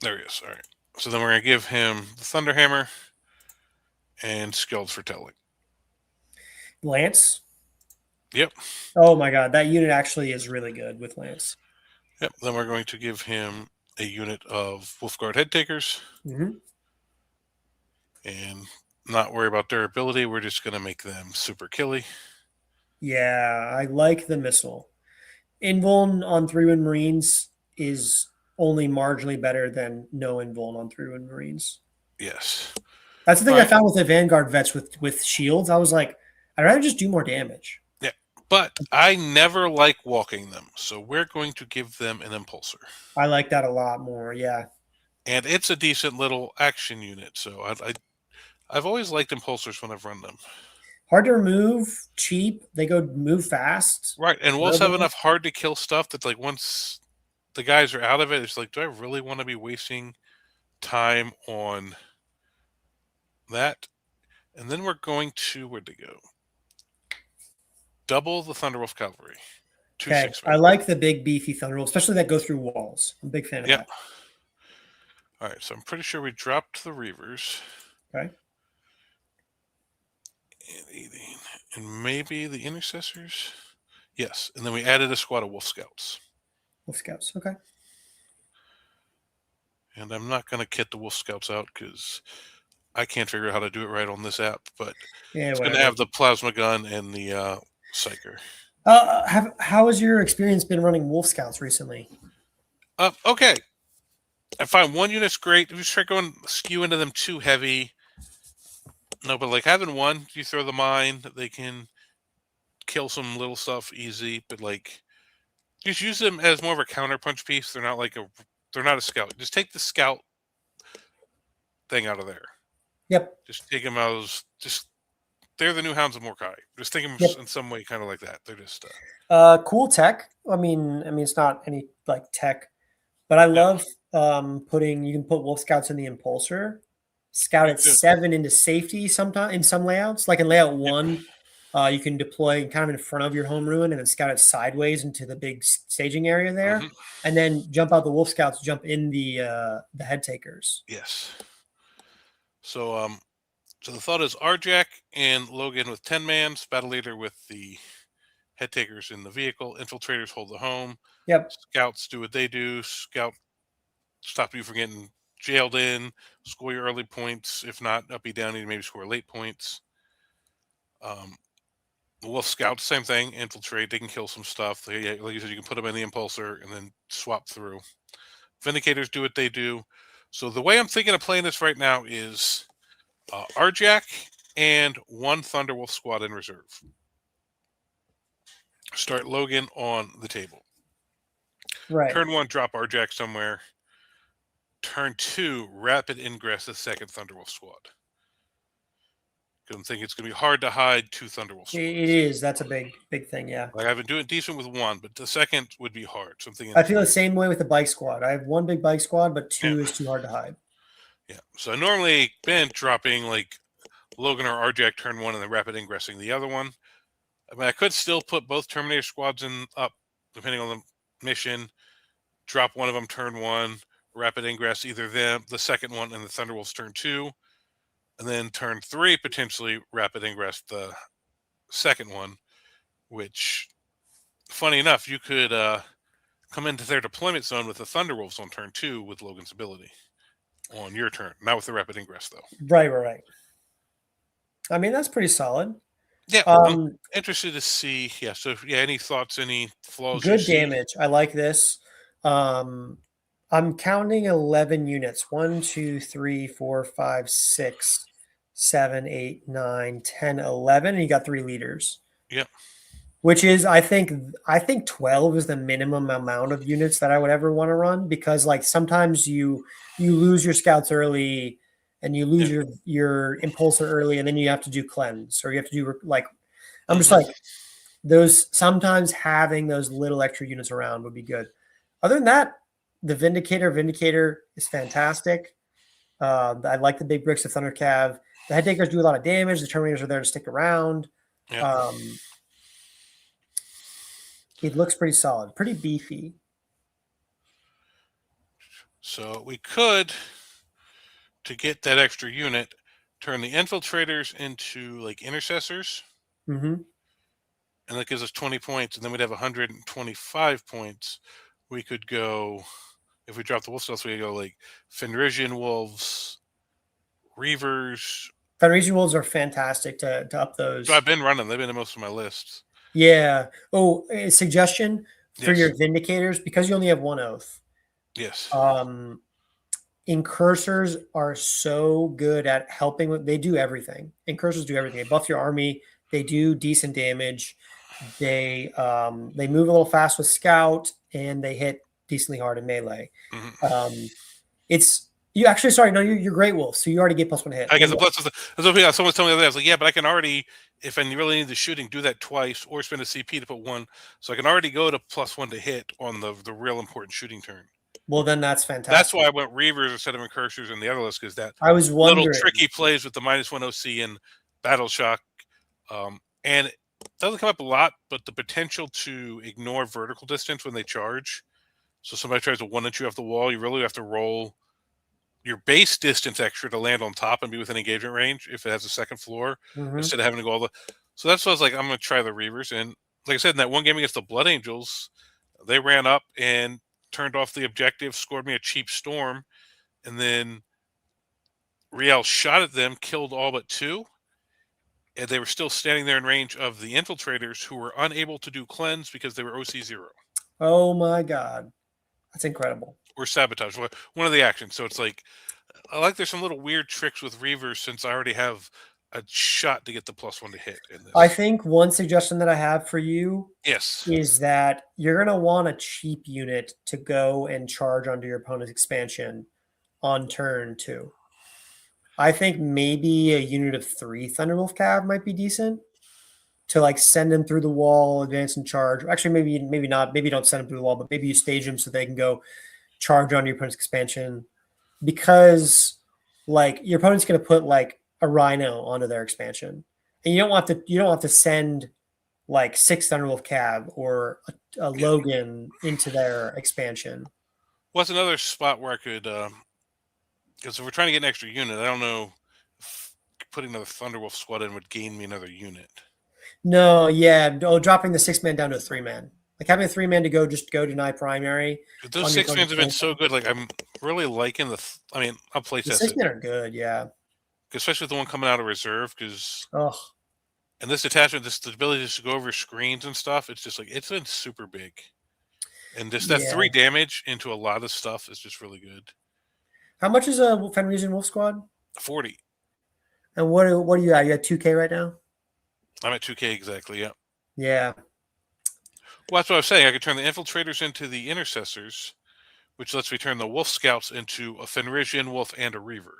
There he is. All right. So then we're going to give him the Thunderhammer and Skilled for Telling. Lance. Yep. Oh my God, that unit actually is really good with Lance. Yep. Then we're going to give him a unit of Wolfguard Head Takers Mm-hmm. and not worry about durability. We're just going to make them super killy. Yeah, I like the missile. Invuln on 3-win Marines is only marginally better than no Invuln on 3-win Marines. Yes. That's the thing All I right. found with the Vanguard vets with shields. I was like, I'd rather just do more damage. Yeah. But I never like walking them. So we're going to give them an Impulsor. I like that a lot more. Yeah. And it's a decent little action unit. So I've always liked Impulsors when I've run them. Hard to remove, cheap. They go move fast. Right. And we'll have enough hard to kill stuff that like once the guys are out of it, it's like, do I really want to be wasting time on that? And then we're going to, where'd they go? Double the Thunderwolf Cavalry. Okay. I like the big beefy Thunderwolf, especially that go through walls. I'm a big fan of that. All right. So I'm pretty sure we dropped the Reavers. Okay. And Aiden. And maybe the Intercessors. Yes. And then we added a squad of Wolf Scouts. Wolf Scouts. Okay. And I'm not going to kit the Wolf Scouts out because I can't figure out how to do it right on this app. But Yeah, it's going to have the plasma gun and the Psyker. How has your experience been running Wolf Scouts recently? Okay. I find one unit's great. If you start going skew into them too heavy. No, but like having one, you throw the mine, they can kill some little stuff easy, but like just use them as more of a counterpunch piece. They're not a scout. Just take the scout thing out of there. Yep. Just take them out as they're the new Hounds of Mordecai. Just think of them in some way kind of like that. They're just cool tech. I mean it's not any like tech, but I love you can put Wolf Scouts in the Impulsor. Scout at 7 into safety sometimes in some layouts. Like in layout 1, you can deploy kind of in front of your home ruin and then scout it sideways into the big staging area there, and then jump out the Wolf Scouts, jump in the head takers. Yes. So so the thought is Arjack and Logan with 10 mans, battle leader with the head takers in the vehicle, infiltrators hold the home. Yep. Scouts do what they do. Scout stop you from getting jailed in, score your early points. If not, uppy downy, maybe score late points. The Wolf Scouts, same thing. Infiltrate, they can kill some stuff. Like you said, you can put them in the Impulsor and then swap through. Vindicators do what they do. So the way I'm thinking of playing this right now is Arjack and 1 Thunderwolf squad in reserve. Start Logan on the table. Right. Turn 1, drop Arjack somewhere. Turn 2, rapid ingress the 2nd Thunderwolf squad. Because I'm thinking it's going to be hard to hide 2 Thunderwolf squads. It is. That's a big thing, yeah. Like I've been doing decent with 1, but the second would be hard. So I'm thinking I feel the same way with the bike squad. I have 1 big bike squad, but 2 is too hard to hide. Yeah. So I normally been dropping like Logan or Arjack turn 1 and then rapid ingressing the other one. I mean, I could still put both Terminator squads in up, depending on the mission. Drop one of them turn 1, rapid ingress either them, the second one, and the Thunderwolves turn 2, and then turn 3 potentially rapid ingress the second one. Which, funny enough, you could come into their deployment zone with the Thunderwolves on turn 2 with Logan's ability on your turn, not with the rapid ingress though. Right. I mean, that's pretty solid. Yeah, I'm interested to see. Yeah, so yeah, any thoughts, any flaws you Good see? damage. I like this. I'm counting 11 units. 1, 2, 3, 4, 5, 6, 7, 8, 9, 10, 11. And you got 3 leaders. Yep. Which is, I think 12 is the minimum amount of units that I would ever want to run, because like sometimes you lose your scouts early and you lose your impulsor early, and then you have to do cleanse, or you have to do like, I'm just like, those, sometimes having those little extra units around would be good. Other than that, the Vindicator is fantastic. I like the big bricks of Thunder Cav. The Head Takers do a lot of damage. The Terminators are there to stick around. Yep. It looks pretty solid, pretty beefy. So we could, to get that extra unit, turn the infiltrators into like intercessors. Mm-hmm. And that gives us 20 points, and then we'd have 125 points. We could go, if we drop the wolf stealth, we could go like Fenrisian wolves, Reavers. Fenrisian wolves are fantastic to up those. So I've been running; they've been in most of my lists. Yeah. Oh, a suggestion for Yes. your Vindicators, because you only have 1 oath. Yes. Incursors are so good at helping with, they do everything. Incursors do everything. They buff your army. They do decent damage. They move a little fast with scout, and they hit decently hard in melee. Mm-hmm. It's you actually, sorry, no, you're Great Wolf, so you already get +1 hit. I guess the plus is someone was telling me the other day, I was like, yeah, but I can already, if I really need the shooting, do that twice or spend a CP to put 1. So I can already go to +1 to hit on the real important shooting turn. Well, then that's fantastic. That's why I went Reavers instead of Incursors in the other list, because that I was wondering, little tricky plays with the -1 OC and Battle Shock. And it doesn't come up a lot, but the potential to ignore vertical distance when they charge. So somebody tries to one-inch you off the wall, you really have to roll your base distance extra to land on top and be within engagement range if it has a second floor, instead of having to go all the. So that's what I was like, I'm going to try the Reavers. And like I said, in that one game against the Blood Angels, they ran up and turned off the objective, scored me a cheap storm, and then Riel shot at them, killed all but 2, and they were still standing there in range of the infiltrators, who were unable to do cleanse because they were OC0. Oh my god, that's incredible. Or sabotage, one of the actions. So it's like, I like there's some little weird tricks with Reavers, since I already have a shot to get the +1 to hit in this. I think one suggestion that I have for you is that you're going to want a cheap unit to go and charge onto your opponent's expansion on turn 2. I think maybe a unit of 3 Thunderwolf Cav might be decent to like send them through the wall, advance and charge. Actually, maybe not. Maybe don't send them through the wall, but maybe you stage them so they can go charge on your opponent's expansion, because like your opponent's going to put like a Rhino onto their expansion, and you don't have to send like 6 Thunderwolf Cav or a Logan into their expansion. What's another spot where I could, because if we're trying to get an extra unit, I don't know if putting another Thunderwolf squad in would gain me another unit. No, yeah, dropping the 6-man down to a 3-man. Like having a 3-man to go deny primary. Those 6-mans have been so good. Like I'm really liking I mean, I'll play test it. 6-men are good, yeah. Especially the one coming out of reserve, because and this attachment, the ability just to go over screens and stuff, it's just like, it's been super big. And just that 3 damage into a lot of stuff is just really good. How much is a Fenrisian Wolf Squad? 40. And what are you at? You at 2K right now? I'm at 2K exactly, yeah. Yeah. Well, that's what I was saying. I could turn the infiltrators into the intercessors, which lets me turn the wolf scouts into a Fenrisian wolf and a Reaver.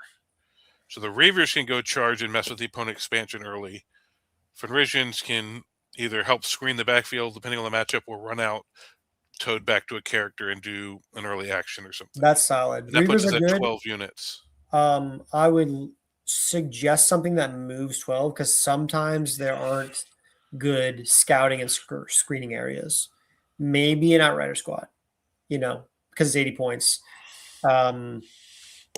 So the Reavers can go charge and mess with the opponent expansion early. Fenrisians can either help screen the backfield depending on the matchup, or run out, toad back to a character and do an early action or something. That's solid. And that puts us at 12 units. I would suggest something that moves 12 because sometimes there aren't good scouting and screening areas. Maybe an Outrider squad, because it's 80 points. It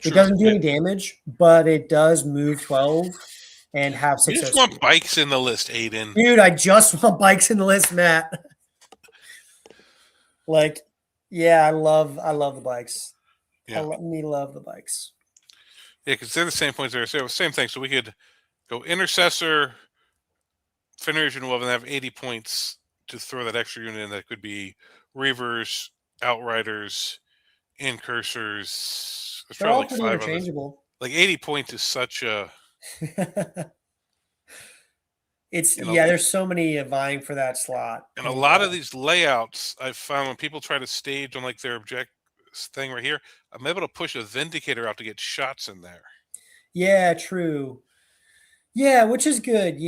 True. doesn't do any damage, but it does move 12 and have You 6 just want bikes in the list, Aiden. Dude, I just want bikes in the list, Matt. Like, yeah, I love the bikes. Yeah. Love the bikes. Yeah, because they're the same points there. So same thing. So we could go Intercessor, Fenrir Wolf, and have 80 points to throw that extra unit in. That could be Reavers, Outriders, Incursors. There's They're all probably pretty like 5 others. interchangeable. Like 80 points is such a. There's so many vying for that slot. And a lot of these layouts I've found when people try to stage on like their object thing right here, I'm able to push a Vindicator out to get shots in there. Yeah, true. Yeah, which is good,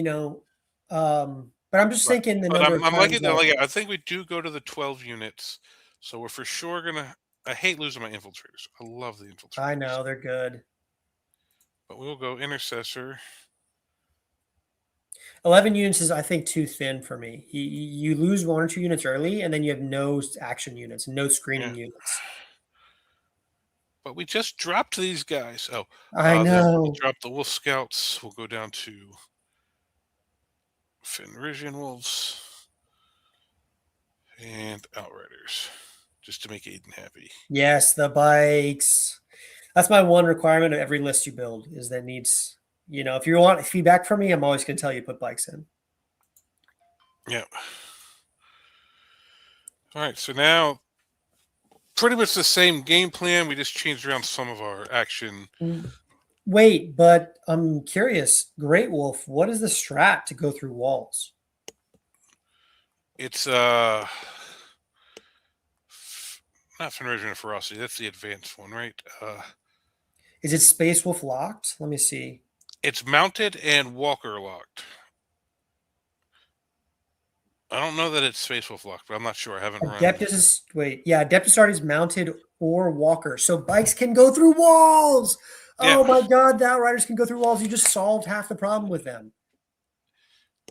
but I'm just thinking the number of times. I think we do go to the 12 units, so we're for sure gonna. I hate losing my infiltrators. I love the infiltrators. I know they're good, but we'll go Intercessor. 11 units is, I think, too thin for me. You lose 1 or 2 units early, and then you have no action units, no screening units. But we just dropped these guys. Oh, I know. We'll drop the Wolf Scouts. We'll go down to Fenrisian Wolves and Outriders, just to make Aiden happy. Yes, the bikes. That's my one requirement of every list you build is that needs. If you want feedback from me, I'm always going to tell you put bikes in. Yeah. All right. So now, pretty much the same game plan. We just changed around some of our action. Wait, but I'm curious. Great Wolf, what is the strat to go through walls? It's not Fenrisian and Ferocity. That's the advanced one, right? Is it Space Wolf locked? Let me see. It's mounted and walker locked. I don't know that it's Space Wolf locked, but I'm not sure. I haven't run. Adeptus is mounted or walker. So bikes can go through walls. Yeah. Oh my God, the Outriders can go through walls. You just solved half the problem with them.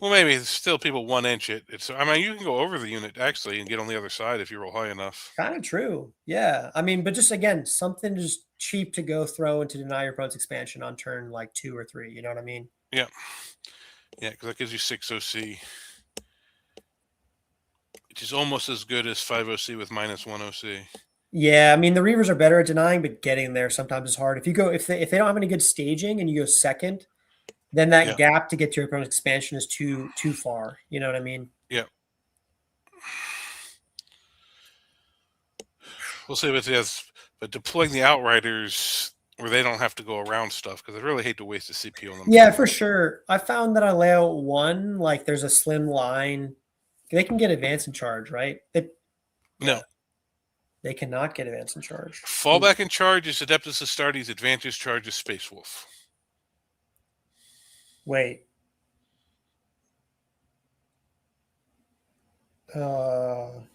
Well, maybe still people 1-inch it. You can go over the unit actually and get on the other side if you roll high enough. Kind of true. Yeah. But just again, something just cheap to go throw and to deny your opponent's expansion on turn like 2 or 3. You know what I mean? Yeah. Yeah, because that gives you 6 OC. Which is almost as good as 5 OC with -1 OC. Yeah, the Reavers are better at denying, but getting there sometimes is hard. If they don't have any good staging and you go second, then that gap to get to your opponent's expansion is too far. You know what I mean? Yeah. We'll see if it's but deploying the Outriders where they don't have to go around stuff, because I really hate to waste the CPU on them. Yeah, for sure. I found that on layout 1, like there's a slim line. They can get advance and charge, right? No. They cannot get advance and charge. Fallback and charge is Adeptus Astartes. Advantage charge is Space Wolf. Wait. Oh,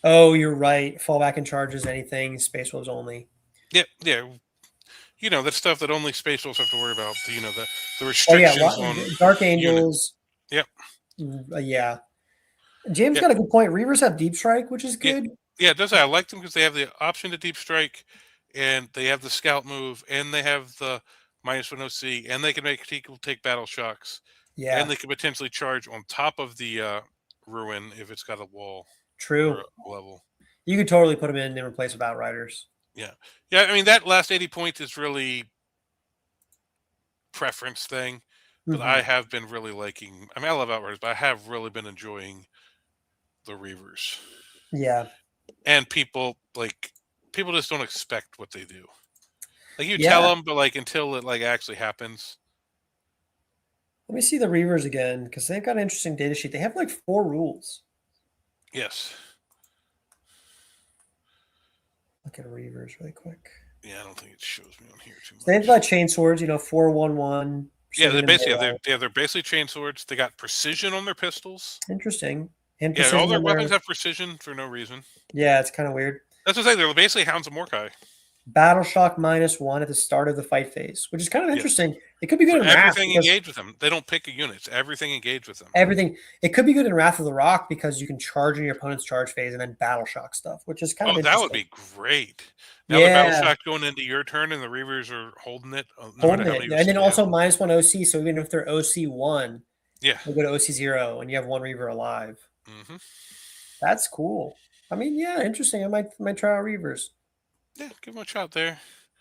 you're right. Fallback and charge is anything. Space Wolves only. Yeah. That stuff that only Space Wolves have to worry about. The restrictions on Dark Angels. Yep. Yeah. James got a good point. Reavers have Deep Strike, which is good. Yeah, it does. I like them because they have the option to Deep Strike, and they have the Scout move, and they have the -1 OC, and they can make people take battle shocks. Yeah. And they can potentially charge on top of the ruin if it's got a wall. True. Or a level. You could totally put them in and replace with Outriders. Yeah. Yeah, that last 80 points is really preference thing. But I have been really liking. I love Outriders, but I have really been enjoying the Reavers. Yeah. And people just don't expect what they do. Like you tell them, but until it actually happens. Let me see the Reavers again because they've got an interesting data sheet. They have 4 rules. Yes. Look at Reavers really quick. Yeah, I don't think it shows me on here too much. They've got chain swords, 4-1-1. Yeah, they're basically chain swords. They got precision on their pistols. Interesting. And all their weapons have precision for no reason. Yeah, it's kind of weird. That's what I'm saying. They're basically Hounds of Mordecai. Battle Shock -1 at the start of the fight phase, which is kind of interesting. It could be good For in Wrath everything because engaged with them. They don't pick a unit. It's everything engaged with them. everything. It could be good in Wrath of the Rock because you can charge in your opponent's charge phase and then Battle Shock stuff, which is kind of that interesting. would be great. Now the battle shock going into your turn and the Reavers are holding it. No matter how many and then also -1 OC. So even if they're OC1, yeah, they'll go to OC0 and you have one Reaver alive. Mm-hmm. That's cool. I mean, yeah, interesting. I might try out Reavers. Yeah, give them a shot there.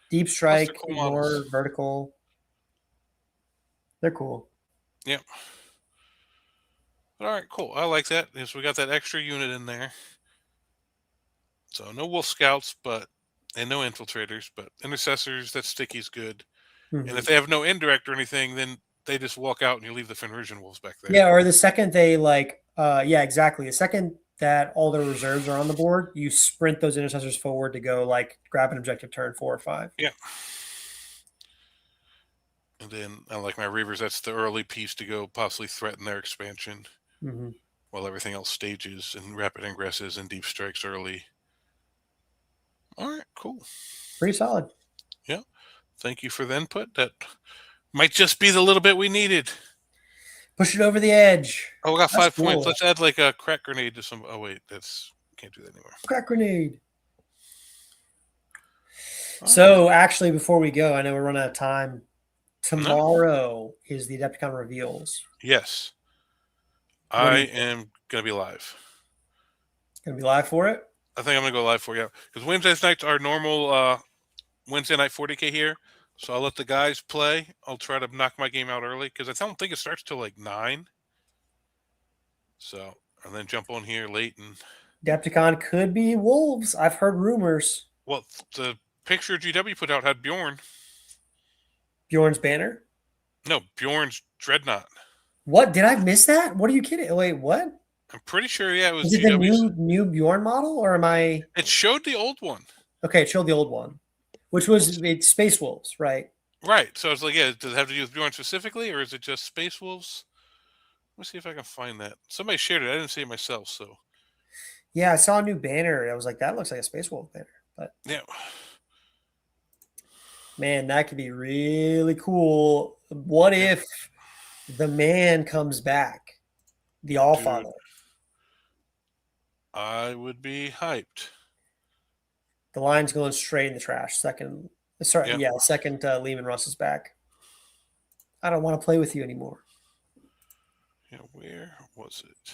Deep Strike, Cool ignore, models. vertical. They're cool. Yep. All right, cool. I like that. Yes, we got that extra unit in there. So no Wolf Scouts, and no Infiltrators, but Intercessors. That sticky's good. Mm-hmm. And if they have no indirect or anything, then they just walk out and you leave the Fenrisian Wolves back there. Yeah, or the second they yeah, exactly. The second that all their reserves are on the board, you sprint those Intercessors forward to go grab an objective turn 4 or 5. Yeah. And then, like my Reavers, that's the early piece to go possibly threaten their expansion while everything else stages and rapid ingresses and deep strikes early. All right, cool. Pretty solid. Yeah. Thank you for the input. That might just be the little bit we needed. Push it over the edge. Oh, we got 5 points. Let's add like a crack grenade to some. Oh, wait. Can't do that anymore. Crack grenade. So, actually, before we go, I know we're running out of time. Tomorrow is the Adepticon reveals. Yes. I am going to be live. Going to be live for it? I think I'm going to go live for you. Because Wednesdays nights are normal Wednesday night 40K here. So I'll let the guys play. I'll try to knock my game out early because I don't think it starts till like 9. So, and then jump on here late. And Adepticon could be Wolves. I've heard rumors. Well, the picture GW put out had Bjorn. Bjorn's banner? No, Bjorn's Dreadnought. What? Did I miss that? What are you kidding? Wait, what? I'm pretty sure, yeah, it was. Is it the new Bjorn model, or am I? It showed the old one. Okay, it showed the old one, which was Space Wolves, right? Right. So I was like, yeah, does it have to do with Bjorn specifically, or is it just Space Wolves? Let me see if I can find that. Somebody shared it. I didn't see it myself, so. Yeah, I saw a new banner. I was like, that looks like a Space Wolf banner. But yeah. Man, that could be really cool. What if the man comes back? The Allfather. I would be hyped. The line's going straight in the trash. Second Lehman Russ is back. I don't want to play with you anymore. Yeah, where was it?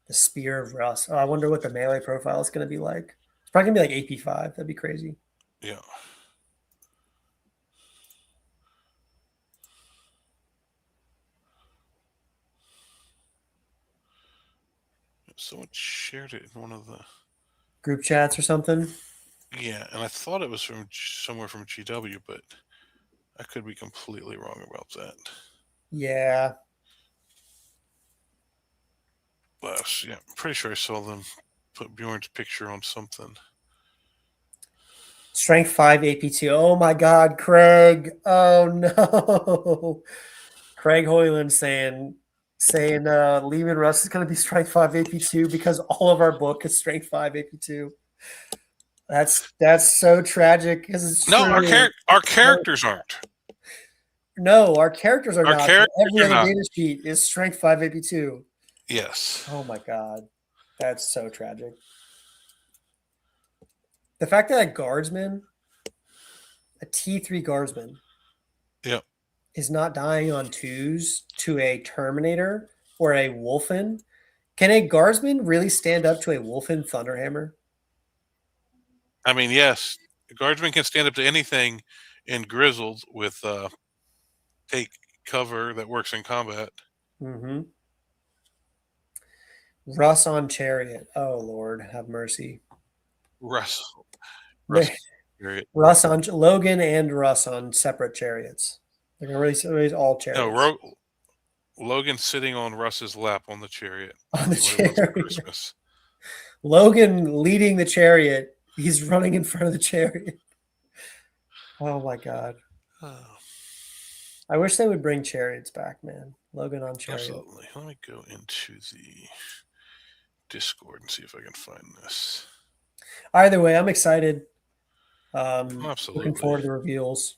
The Spear of Russ. Oh, I wonder what the melee profile is going to be like. It's probably going to be like AP5. That'd be crazy. Yeah. Someone shared it in one of the group chats or something. Yeah, and I thought it was from somewhere from GW, but I could be completely wrong about that. Yeah. But yeah, I'm pretty sure I saw them put Bjorn's picture on something. Strength 5 AP2. Oh my God, Craig. Oh no. Craig Hoyland saying Lehman Russ is going to be Strength 5 AP2 because all of our book is Strength 5 AP2. That's so tragic because it's no, our characters aren't. No, our characters are not. Every other not. data sheet is Strength 5 AP2. Yes. Oh my God, that's so tragic. The fact that a guardsman, a T3 guardsman, yep, is not dying on 2s to a Terminator or a Wolfen. Can a guardsman really stand up to a Wolfen Thunderhammer? I mean, yes. A guardsman can stand up to anything in Grizzled with take cover that works in combat. Mm-hmm. Russ on Chariot. Oh, Lord, have mercy. Russ on Logan and Russ on separate chariots. They're going to release all chariots. No, Logan's sitting on Russ's lap on the chariot. On the chariot. Christmas. Logan leading the chariot. He's running in front of the chariot. Oh, my God. Oh. I wish they would bring chariots back, man. Logan on chariot. Absolutely. Let me go into the Discord and see if I can find this. Either way, I'm excited. Looking forward to the reveals.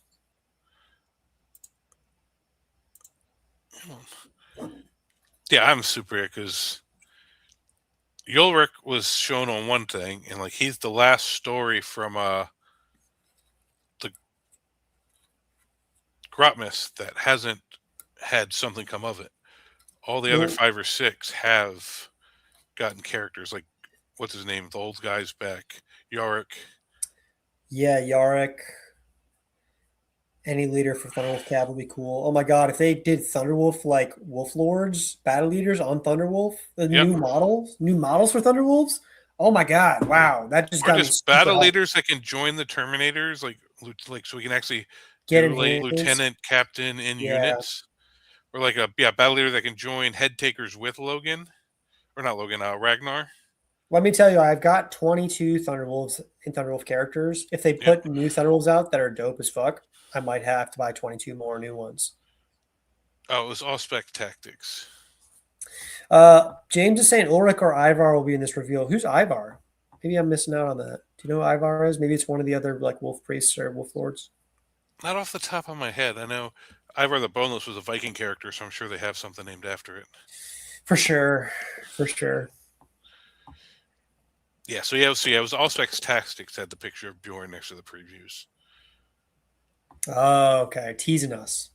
Yeah, I'm super because Ulrich was shown on one thing, and like he's the last story from the Grotmus that hasn't had something come of it. All the other 5 or 6 have gotten characters. Like, what's his name? The old guy's back. Yarick. Yeah, Yarick. Any leader for Thunderwolf Cab would be cool. Oh my god, if they did Thunderwolf like Wolf Lords, battle leaders on Thunderwolf, the new models for Thunderwolves. Oh my god, wow, that just got me super battle hyped. leaders that can join the Terminators, like so we can actually get do like lieutenant, captain in units, or like a battle leader that can join head takers with Logan, or not Logan, Ragnar. Let me tell you, I've got 22 Thunderwolves and Thunderwolf characters. If they put new Thunderwolves out that are dope as fuck, I might have to buy 22 more new ones. Oh, it was all spec tactics. James is saying Ulrich or Ivar will be in this reveal. Who's Ivar? Maybe I'm missing out on that. Do you know who Ivar is? Maybe it's one of the other like Wolf Priests or Wolf Lords. Not off the top of my head. I know Ivar the Boneless was a Viking character, so I'm sure they have something named after it. For sure. For sure. Yeah, so it was all specs tactics had the picture of Bjorn next to the previews. Oh, okay. Teasing us.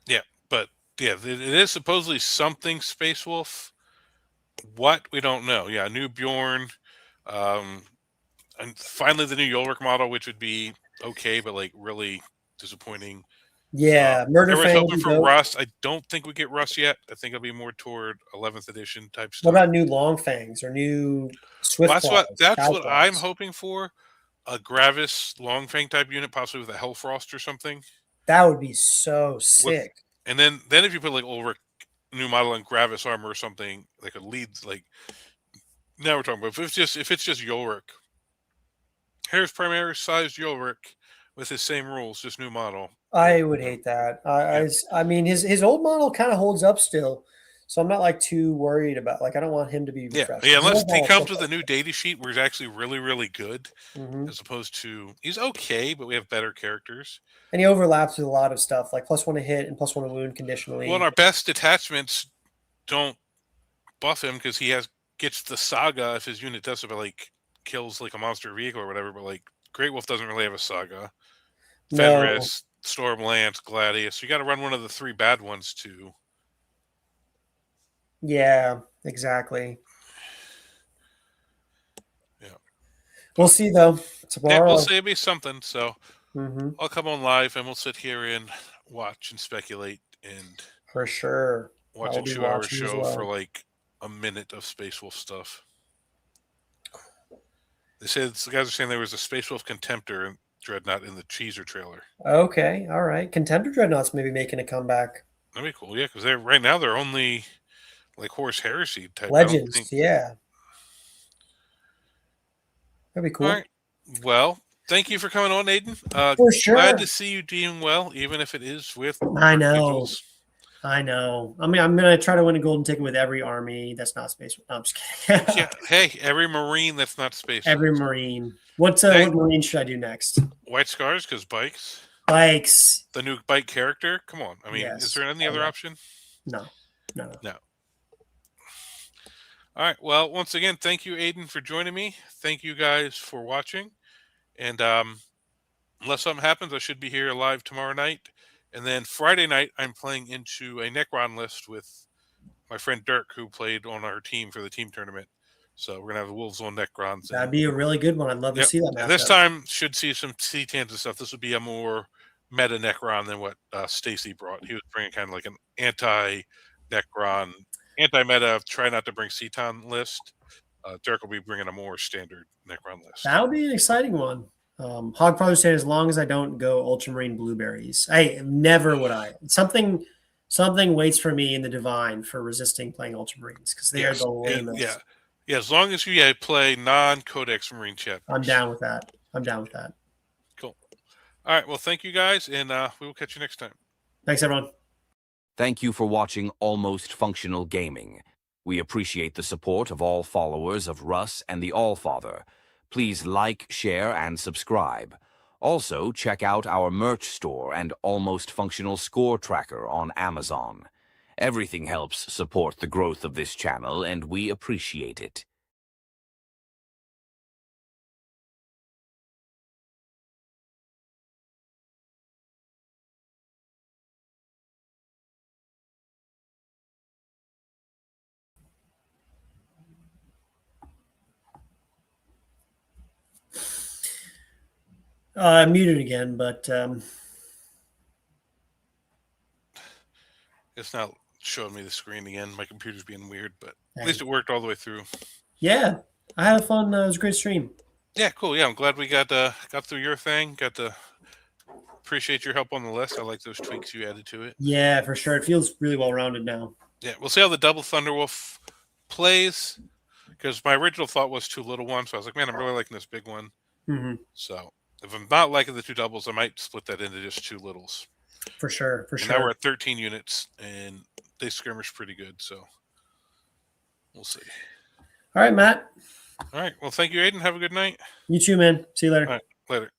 Yeah, but yeah, it is supposedly something Space Wolf. What? We don't know. Yeah, new Bjorn. And finally the new Ulrich model, which would be okay, but like really disappointing. Yeah, Murder Fang. I was hoping for Russ. I don't think we get Russ yet. I think it'll be more toward 11th edition type stuff. What about new Long Fangs or new Swift Claws? That's what I'm hoping for. A Gravis Long Fang type unit, possibly with a Hellfrost or something. That would be so sick. And then if you put like Ulrich new model and Gravis armor or something, like a lead, like now we're talking about if it's just Ulrich. Here's primary sized Ulrich with his same rules, just new model. I would hate that. I mean, his old model kind of holds up still, so I'm not like too worried about. Like, I don't want him to be refreshed. Yeah. Unless he comes with a new data sheet where he's actually really, really good, as opposed to he's okay, but we have better characters. And he overlaps with a lot of stuff, like +1 to hit and +1 to wound conditionally. Well, our best detachments don't buff him because he gets the saga if his unit does it, but like kills like a monster vehicle or whatever. But like Great Wolf doesn't really have a saga. Fenris, Stormlance, Gladius. You got to run one of the 3 bad ones too. Yeah, exactly. Yeah. We'll see though. Tomorrow. Yeah, we'll see. It'll be something. So I'll come on live and we'll sit here and watch and speculate and for sure watch a 2-hour show for like a minute of Space Wolf stuff. They said the guys are saying there was a Space Wolf Contemptor Dreadnought in the teaser trailer. Okay, all right. Contemptor Dreadnoughts maybe making a comeback. That'd be cool, yeah, because right now they're only like Horse Heresy type Legends, yeah. That'd be cool. All right. Well, thank you for coming on, Aiden. For sure. Glad to see you doing well, even if it is with. I know. I mean, I'm gonna try to win a golden ticket with every army that's not Space. No, I'm just kidding. Yeah. Hey, every Marine that's not Space. Every Marine. What Marine should I do next? White Scars, because bikes. Bikes. The new bike character. Come on. I mean, is there any other option? No. All right. Well, once again, thank you, Aiden, for joining me. Thank you guys for watching. And unless something happens, I should be here live tomorrow night. And then Friday night, I'm playing into a Necron list with my friend Dirk, who played on our team for the team tournament. So we're going to have the Wolves on Necrons. That'd be a really good one. I'd love to see that matchup. And this time should see some C-Tans and stuff. This would be a more meta Necron than what Stacy brought. He was bringing kind of like an anti-Necron, anti-meta, try not to bring C-Tan list. Dirk will be bringing a more standard Necron list. That would be an exciting one. Hog probably saying as long as I don't go Ultramarine Blueberries. Hey, never would I. Something waits for me in the Divine for resisting playing Ultramarines because they are the lamest. Yeah, as long as you play non-Codex Marine chapters. I'm down with that. Cool. All right, well, thank you guys, and we will catch you next time. Thanks, everyone. Thank you for watching Almost Functional Gaming. We appreciate the support of all followers of Russ and the Allfather. Please like, share, and subscribe. Also, check out our merch store and Almost Functional score tracker on Amazon. Everything helps support the growth of this channel, and we appreciate it. I'm muted again, but It's not showing me the screen again. My computer's being weird, but at least it worked all the way through. Yeah, I had fun. It was a great stream. Yeah, cool. Yeah, I'm glad we got through your thing. Got to appreciate your help on the list. I like those tweaks you added to it. Yeah, for sure. It feels really well rounded now. Yeah, we'll see how the double Thunderwolf plays, because my original thought was 2 little ones. So I was like, man, I'm really liking this big one. Mm-hmm. So if I'm not liking the 2 doubles, I might split that into just 2 littles. For sure, for And sure. now we're at 13 units, and they skirmish pretty good. So we'll see. All right, Matt. All right. Well, thank you, Aiden. Have a good night. You too, man. See you later. All right. Later.